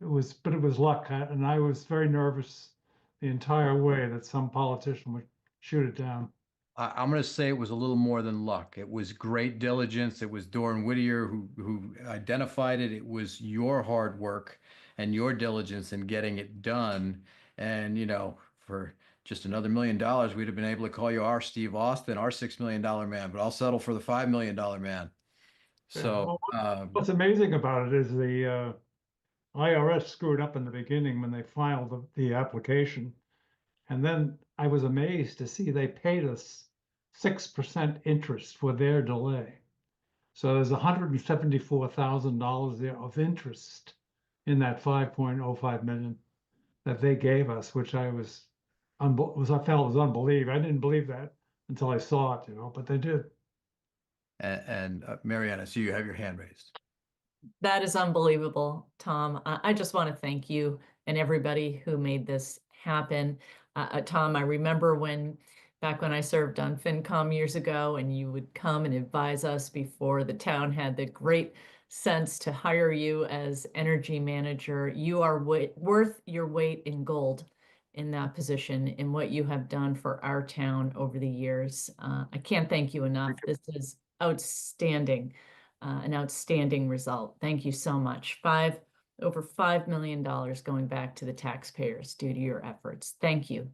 was luck, and I was very nervous the entire way that some politician would shoot it down. I'm going to say it was a little more than luck. It was great diligence. It was Dawn Whittier who identified it. It was your hard work and your diligence in getting it done. And, for just another $1 million, we'd have been able to call you our Steve Austin, our $6 million man, but I'll settle for the $5 million man. So, what's amazing about it is the IRS screwed up in the beginning when they filed the application. And then I was amazed to see they paid us 6% interest for their delay. So there's $174,000 there of interest in that 5.05 million that they gave us, which I felt was unbelievable. I didn't believe that until I saw it, but they did. And Marianne, I see you have your hand raised. That is unbelievable, Tom. I just want to thank you and everybody who made this happen. Tom, I remember back when I served on FinCom years ago, and you would come and advise us before the town had the great sense to hire you as energy manager. You are worth your weight in gold in that position, in what you have done for our town over the years. I can't thank you enough. This is outstanding, an outstanding result. Thank you so much. Over $5 million going back to the taxpayers due to your efforts. Thank you.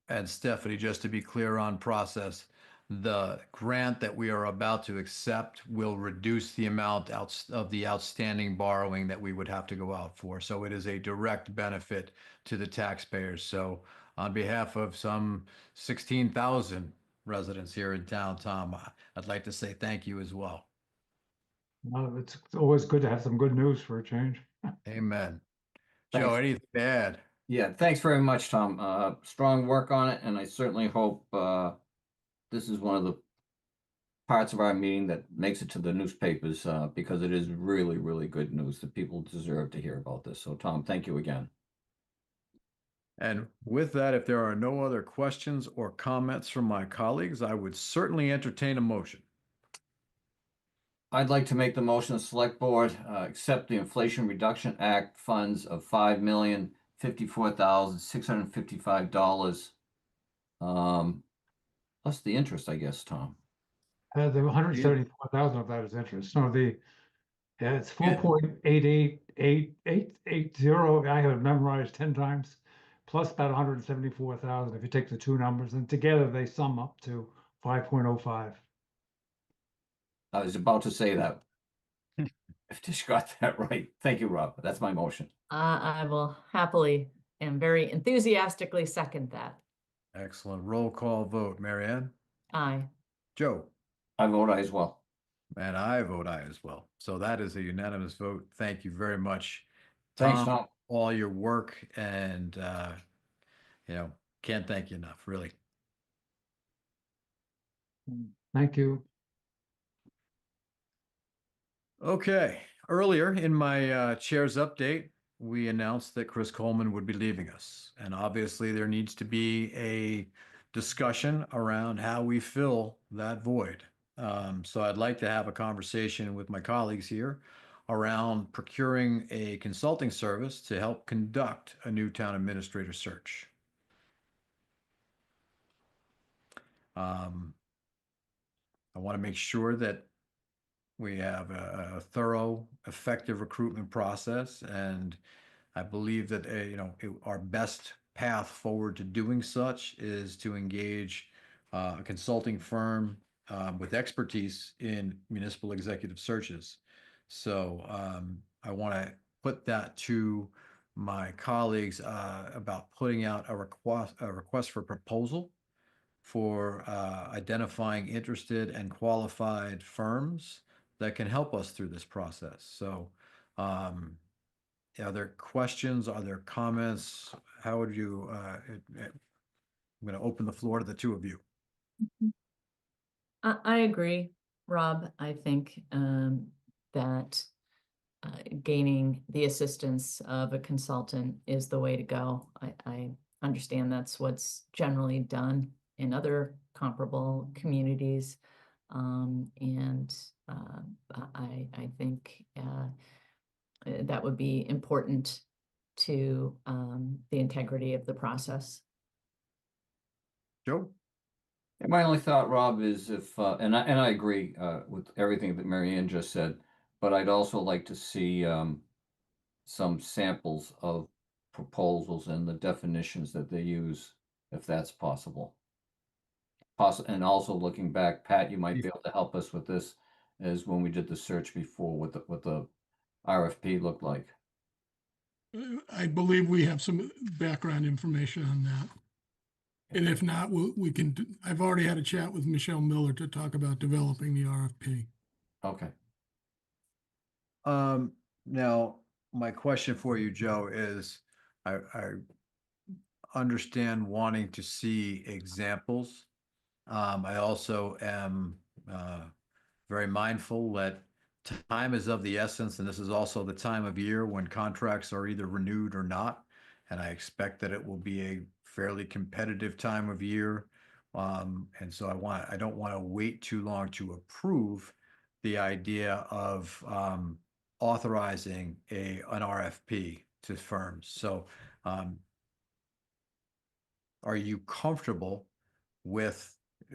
And Stephanie, just to be clear on process, the grant that we are about to accept will reduce the amount of the outstanding borrowing that we would have to go out for. So it is a direct benefit to the taxpayers. So on behalf of some 16,000 residents here in town, Tom, I'd like to say thank you as well. It's always good to have some good news for a change. Amen. Thanks. Joe, anything to add? Yeah, thanks very much, Tom. Strong work on it, and I certainly hope this is one of the parts of our meeting that makes it to the newspapers because it is really, really good news that people deserve to hear about this. So, Tom, thank you again. And with that, if there are no other questions or comments from my colleagues, I would certainly entertain a motion. I'd like to make the motion the select board accept the Inflation Reduction Act funds of $5,054,655. Plus the interest, I guess, Tom. The 174,000 of that is interest. No, it's 4.888880. I have it memorized 10 times, plus about 174,000 if you take the two numbers, and together they sum up to 5.05. I was about to say that. If Tish got that right. Thank you, Rob. That's my motion. I will happily and very enthusiastically second that. Excellent. Roll call vote. Marianne? Aye. Joe? I vote aye as well. And I vote aye as well. So that is a unanimous vote. Thank you very much. Thanks, Tom. All your work and, Can't thank you enough, really. Thank you. Okay, earlier in my chair's update, we announced that Chris Coleman would be leaving us. And obviously there needs to be a discussion around how we fill that void. So I'd like to have a conversation with my colleagues here around procuring a consulting service to help conduct a new town administrator search. I want to make sure that we have a thorough, effective recruitment process, and I believe that our best path forward to doing such is to engage a consulting firm with expertise in municipal executive searches. So I want to put that to my colleagues about putting out a request for proposal for identifying interested and qualified firms that can help us through this process. So, are there questions? Are there comments? How would you, I'm going to open the floor to the two of you. I agree, Rob. I think that gaining the assistance of a consultant is the way to go. I understand that's what's generally done in other comparable communities. And I think that would be important to the integrity of the process. Joe? And my only thought, Rob, is if, and I agree with everything that Mary Ann just said, but I'd also like to see some samples of proposals and the definitions that they use, if that's possible. And also looking back, Pat, you might be able to help us with this, as when we did the search before, what the RFP looked like. I believe we have some background information on that. And if not, we can, I've already had a chat with Michelle Miller to talk about developing the RFP. Okay. Now, my question for you, Joe, is I understand wanting to see examples. I also am very mindful that time is of the essence, and this is also the time of year when contracts are either renewed or not. And I expect that it will be a fairly competitive time of year. And so I don't want to wait too long to approve the idea of authorizing an RFP to firms. So are you comfortable with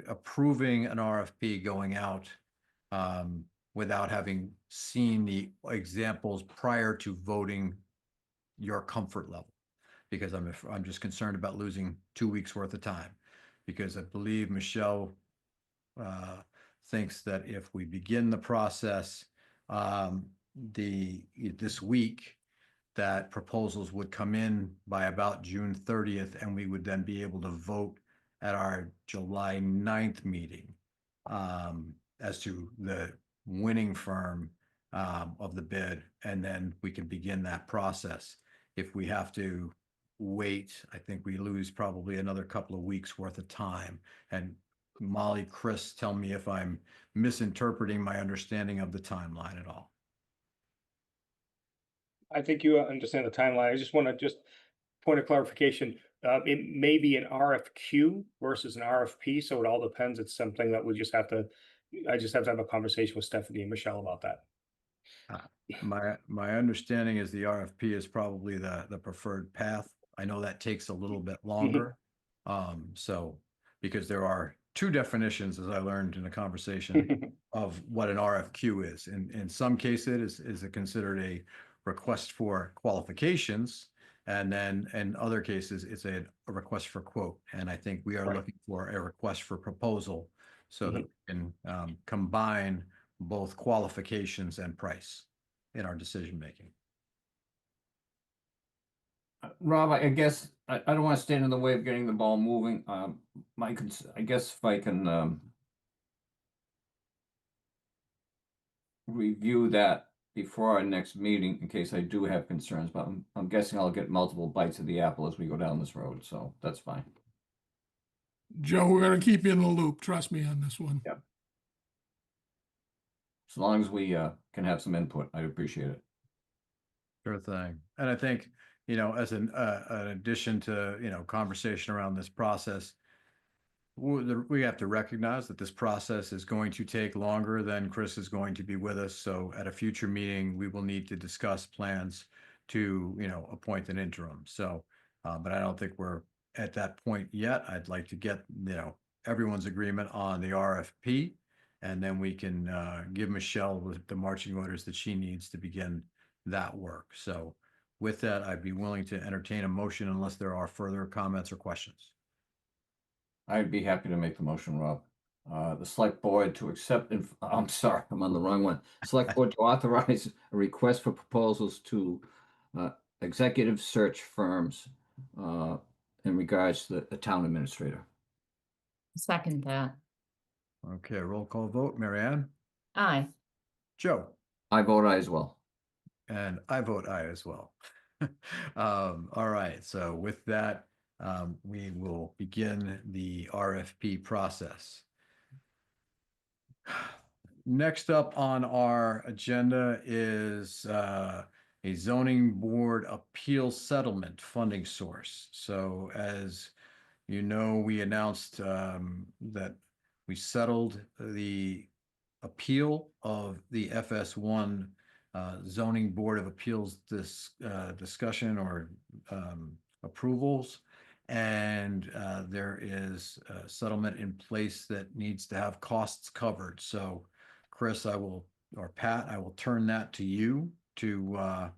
approving an RFP going out without having seen the examples prior to voting your comfort level? Because I'm just concerned about losing 2 weeks worth of time, because I believe Michelle thinks that if we begin the process this week, that proposals would come in by about June 30th, and we would then be able to vote at our July 9th meeting as to the winning firm of the bid, and then we can begin that process. If we have to wait, I think we lose probably another couple of weeks worth of time. And Molly, Chris, tell me if I'm misinterpreting my understanding of the timeline at all. I think you understand the timeline. I just want to point of clarification. It may be an RFQ versus an RFP, so it all depends. It's something that I just have to have a conversation with Stephanie and Michelle about that. My understanding is the RFP is probably the preferred path. I know that takes a little bit longer. So because there are two definitions, as I learned in a conversation, of what an RFQ is. In some cases, is it considered a request for qualifications, and then in other cases, it's a request for quote. And I think we are looking for a request for proposal so that we can combine both qualifications and price in our decision making. Rob, I guess I don't want to stand in the way of getting the ball moving. I guess if I can review that before our next meeting, in case I do have concerns, but I'm guessing I'll get multiple bites of the apple as we go down this road, so that's fine. Joe, we're gonna keep you in the loop. Trust me on this one. Yep. As long as we can have some input, I'd appreciate it. Sure thing. And I think, as an addition to, conversation around this process, we have to recognize that this process is going to take longer than Chris is going to be with us. So at a future meeting, we will need to discuss plans to, appoint an interim. So, but I don't think we're at that point yet. I'd like to get, everyone's agreement on the RFP, and then we can give Michelle the marching orders that she needs to begin that work. So with that, I'd be willing to entertain a motion unless there are further comments or questions. I'd be happy to make the motion, Rob. The select board to accept, I'm sorry, I'm on the wrong one. Select board to authorize a request for proposals to executive search firms in regards to the town administrator. Second that. Okay, roll call vote. Mary Ann? Aye. Joe? I vote aye as well. And I vote aye as well. All right, so with that, we will begin the RFP process. Next up on our agenda is a zoning board appeal settlement funding source. So as you know, we announced that we settled the appeal of the FS1 zoning board of appeals discussion or approvals. And there is a settlement in place that needs to have costs covered. So Chris, or Pat, I will turn that to you to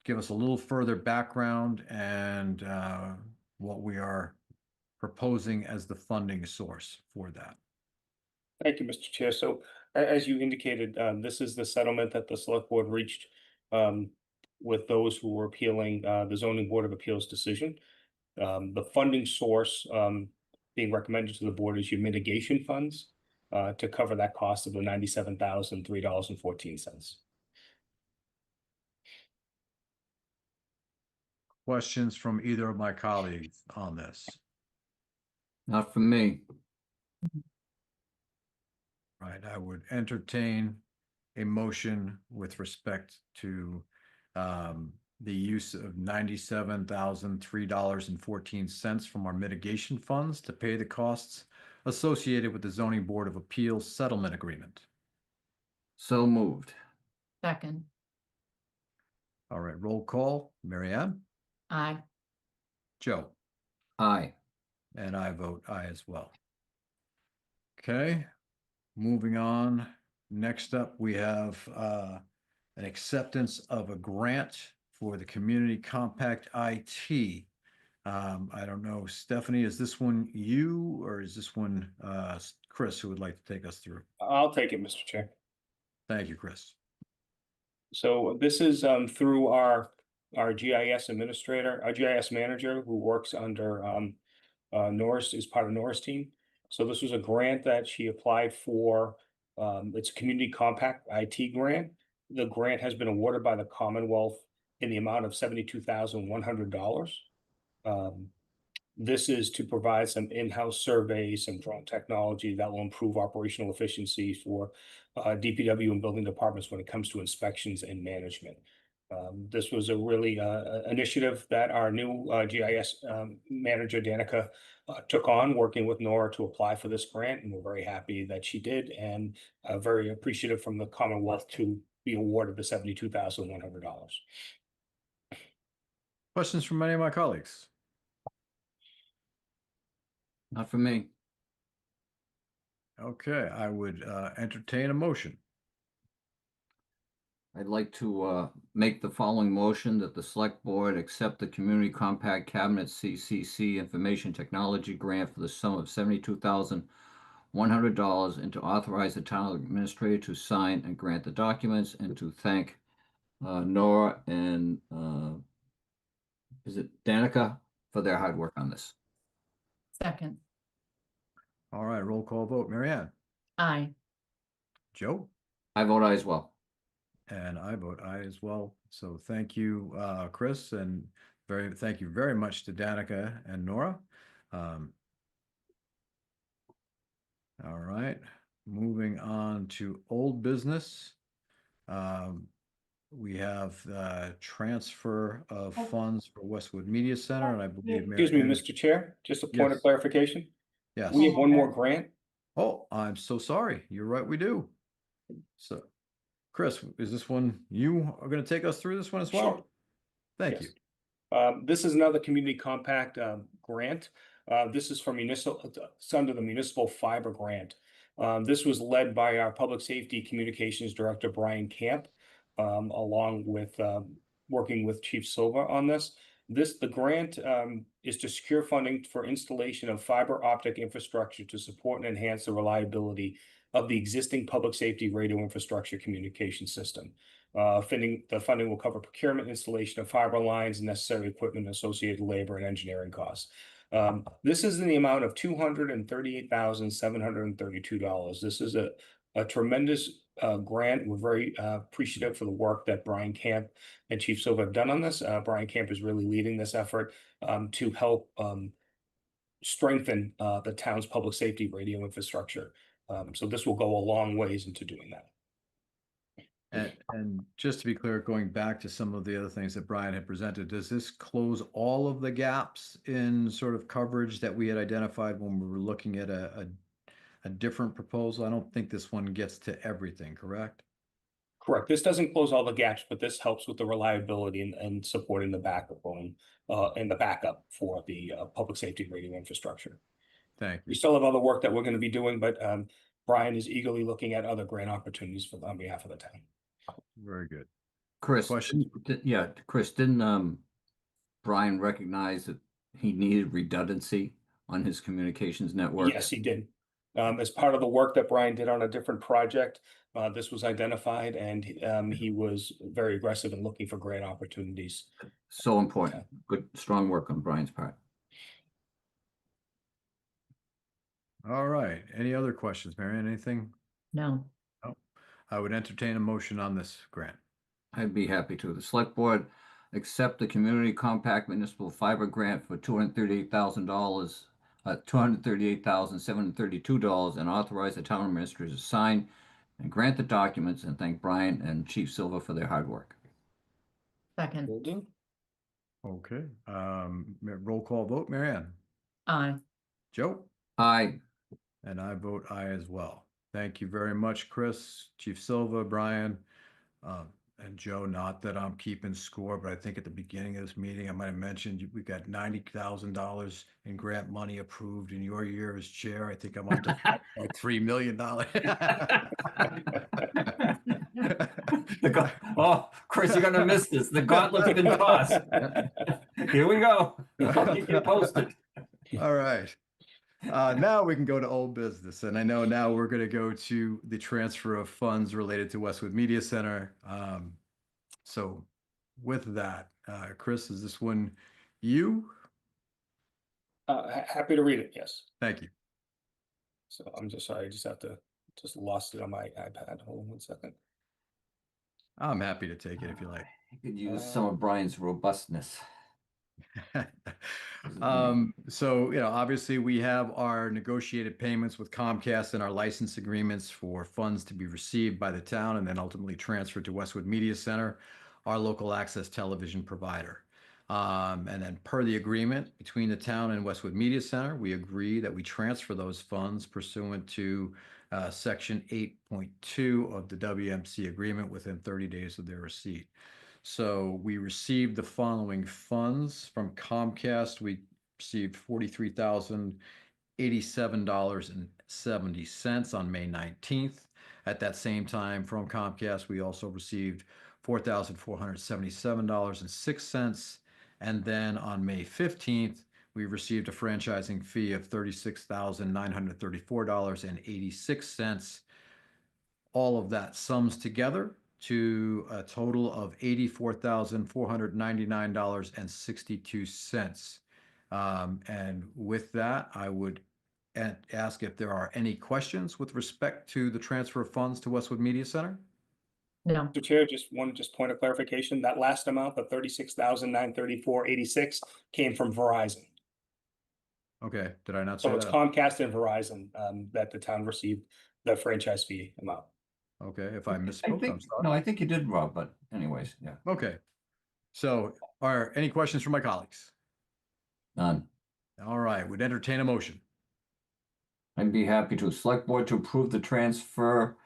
give us a little further background and what we are proposing as the funding source for that. Thank you, Mr. Chair. So as you indicated, this is the settlement that the select board reached with those who were appealing the zoning board of appeals decision. The funding source being recommended to the board is your mitigation funds to cover that cost of the $97,003.14. Questions from either of my colleagues on this? Not from me. Right, I would entertain a motion with respect to the use of $97,003.14 from our mitigation funds to pay the costs associated with the zoning board of appeals settlement agreement. So moved. Second. All right, roll call. Mary Ann? Aye. Joe? Aye. And I vote aye as well. Okay, moving on. Next up, we have an acceptance of a grant for the Community Compact IT. I don't know, Stephanie, is this one you or is this one Chris who would like to take us through? I'll take it, Mr. Chair. Thank you, Chris. So this is through our GIS administrator, our GIS manager who works under Norris, is part of Norris team. So this was a grant that she applied for. It's a Community Compact IT grant. The grant has been awarded by the Commonwealth in the amount of $72,100. This is to provide some in-house surveys, some drone technology that will improve operational efficiency for DPW and building departments when it comes to inspections and management. This was a really initiative that our new GIS manager, Danica, took on, working with Nora to apply for this grant, and we're very happy that she did, and very appreciative from the Commonwealth to be awarded the $72,100. Questions from any of my colleagues? Not from me. Okay, I would entertain a motion. I'd like to make the following motion that the select board accept the Community Compact Cabinet CCC Information Technology Grant for the sum of $72,100 and to authorize the town administrator to sign and grant the documents and to thank Nora and is it Danica for their hard work on this. Second. All right, roll call vote. Mary Ann? Aye. Joe? I vote aye as well. And I vote aye as well. So thank you, Chris, and thank you very much to Danica and Nora. All right, moving on to old business. We have transfer of funds for Westwood Media Center, and I believe. Excuse me, Mary Ann- Mr. Chair, just a point of Yes. clarification. Yes. We have one more grant. Oh, I'm so sorry. You're right, we do. So, Chris, is this one, you are going to take us through this one as well? Sure. Thank you. This is another community compact grant. This is for municipal, it's under the municipal fiber grant. This was led by our public safety communications director, Brian Camp, along with working with Chief Silva on this. The grant is to secure funding for installation of fiber optic infrastructure to support and enhance the reliability of the existing public safety radio infrastructure communication system. The funding will cover procurement, installation of fiber lines, and necessary equipment, associated labor and engineering costs. This is in the amount of $238,732. This is a tremendous grant. We're very appreciative for the work that Brian Camp and Chief Silva have done on this. Brian Camp is really leading this effort to help strengthen the town's public safety radio infrastructure. So this will go a long ways into doing that. And just to be clear, going back to some of the other things that Brian had presented, does this close all of the gaps in sort of coverage that we had identified when we were looking at a different proposal? I don't think this one gets to everything, correct? Correct. This doesn't close all the gaps, but this helps with the reliability and supporting the backup and the backup for the public safety radio infrastructure. Thank you. We still have other work that we're going to be doing, but Brian is eagerly looking at other grant opportunities on behalf of the town. Very good. Chris, Question? yeah, Chris, didn't Brian recognize that he needed redundancy on his communications network? Yes, he did. As part of the work that Brian did on a different project, this was identified, and he was very aggressive in looking for grant opportunities. So important. Good, strong work on Brian's part. All right. Any other questions, Marianne? Anything? No. No. I would entertain a motion on this grant. I'd be happy to. The select board accept the community compact municipal fiber grant for $238,000, $238,732, and authorize the town administrator to sign and grant the documents, and thank Brian and Chief Silva for their hard work. Second. Will do. Okay. Roll call vote, Marianne. Aye. Joe? Aye. And I vote aye as well. Thank you very much, Chris, Chief Silva, Brian, and Joe. Not that I'm keeping score, but I think at the beginning of this meeting, I might have mentioned we got $90,000 in grant money approved in your year as chair. I think I'm up to like $3 million. Oh, Chris, you're gonna miss this. The gauntlet's been tossed. Here we go. I'll keep you posted. All right. Now we can go to old business. And I know now we're going to go to the transfer of funds related to Westwood Media Center. So with that, Chris, is this one you? Happy to read it, yes. Thank you. So I'm just sorry, I just lost it on my iPad. Hold on one second. I'm happy to take it if you like. You could use some of Brian's robustness. So, obviously we have our negotiated payments with Comcast and our license agreements for funds to be received by the town and then ultimately transferred to Westwood Media Center, our local access television provider. And then per the agreement between the town and Westwood Media Center, we agree that we transfer those funds pursuant to Section 8.2 of the WMC agreement within 30 days of their receipt. So we received the following funds from Comcast. We received $43,087.70 on May 19th. At that same time from Comcast, we also received $4,477.06. And then on May 15th, we received a franchising fee of $36,934.86. All of that sums together to a total of $84,499.62. And with that, I would ask if there are any questions with respect to the transfer of funds to Westwood Media Center. No. Mr. Chair, just point of clarification. That last amount, the $36,934.86, came from Verizon. Okay, did I not So say it's that? Comcast and Verizon that the town received the franchise fee amount. Okay, if I I misspoke, I'm think, sorry. no, I think you did, Rob, but anyways, yeah, Okay. So are any questions from my colleagues? none. All right, would entertain a motion. I'd be happy to. Select board to approve the transfer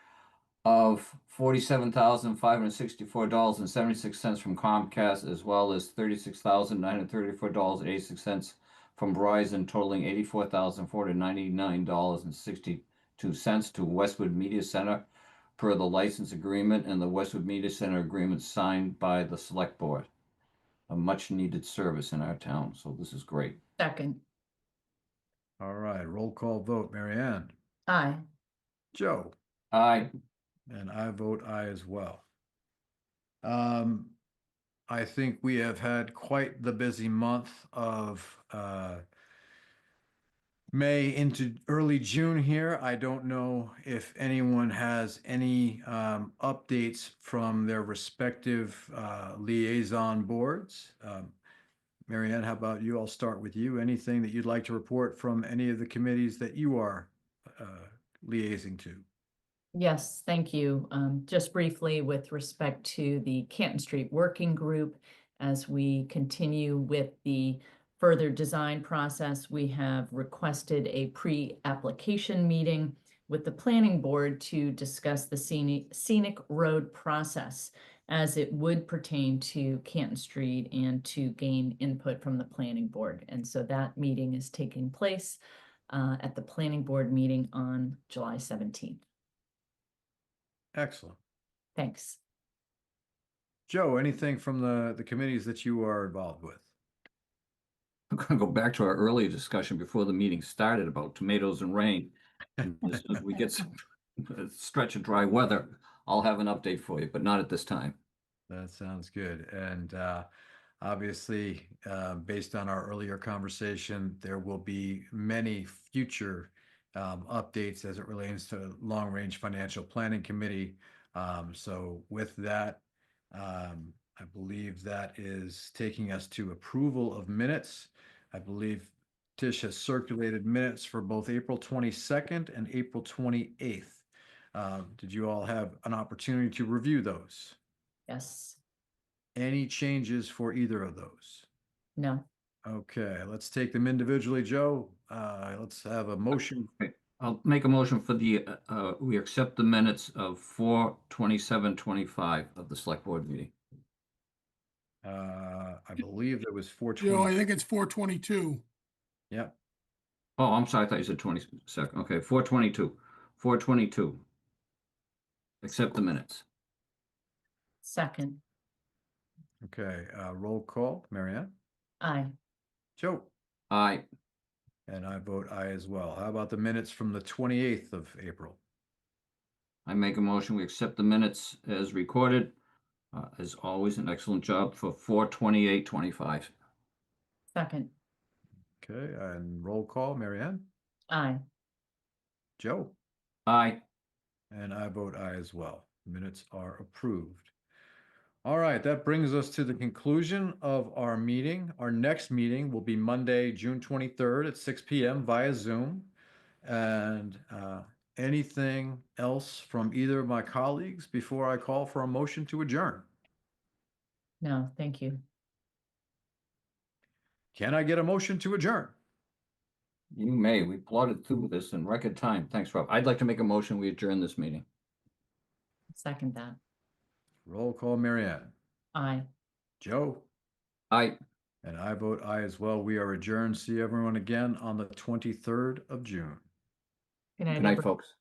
of $47,564.76 from Comcast, as well as $36,934.86 from Verizon, totaling $84,499.62 to Westwood Media Center per the license agreement and the Westwood Media Center agreement signed by the select board. A much needed service in our town, so this is great. Second. All right, roll call vote. Mary Ann, Aye. Joe, Aye. and I vote aye as well. I think we have had quite the busy month of May into early June here. I don't know if anyone has any updates from their respective liaison boards. Mary Ann, how about you? I'll start with you. Anything that you'd like to report from any of the committees that you are liaising to? Yes, thank you. Just briefly with respect to the Canton Street Working Group, as we continue with the further design process, we have requested a pre-application meeting with the planning board to discuss the scenic road process as it would pertain to Canton Street and to gain input from the planning board. And so that meeting is taking place at the planning board meeting on July 17th. Excellent. Thanks. Joe, anything from the committees that you are involved with? I'm going to go back to our earlier discussion before the meeting started about tomatoes and rain. And as soon as we get some stretch of dry weather, I'll have an update for you, but not at this time. That sounds good. And obviously, based on our earlier conversation, there will be many future updates as it relates to Long Range Financial Planning Committee. So with that, I believe that is taking us to approval of minutes. I believe Tish has circulated minutes for both April 22nd and April 28th. Did you all have an opportunity to review those? Yes. Any changes for either of those? No. Okay, let's take them individually, Joe. Let's have a motion. Okay, I'll make a motion for the, we accept the minutes of 4/27/25 of the select board meeting. I believe there was Joe, I 420. think it's 422. Yep. Oh, I'm sorry, I thought you said 22nd. Okay, 4/22. Accept the minutes. Second. Okay, roll call. Mary Ann? Aye. Joe? Aye. And I vote aye as well. How about the minutes from the 28th of April? I make a motion, we accept the minutes as recorded. As always, an excellent job for 4/28/25. Second. Okay, and roll call. Mary Ann? Aye. Joe? Aye. And I vote aye as well. Minutes are approved. All right, that brings us to the conclusion of our meeting. Our next meeting will be Monday, June 23rd at 6 p.m. via Zoom. And anything else from either of my colleagues before I call for a motion to adjourn? No, thank you. Can I get a motion to adjourn? You may. We plotted through this in record time. Thanks, Rob. I'd like to make a motion, we adjourn this meeting. Second that. Roll call. Mary Ann? Aye. Joe? Aye. And I vote aye as well. We are adjourned. See everyone again on the 23rd of June. Good night, Good night, everyone. folks.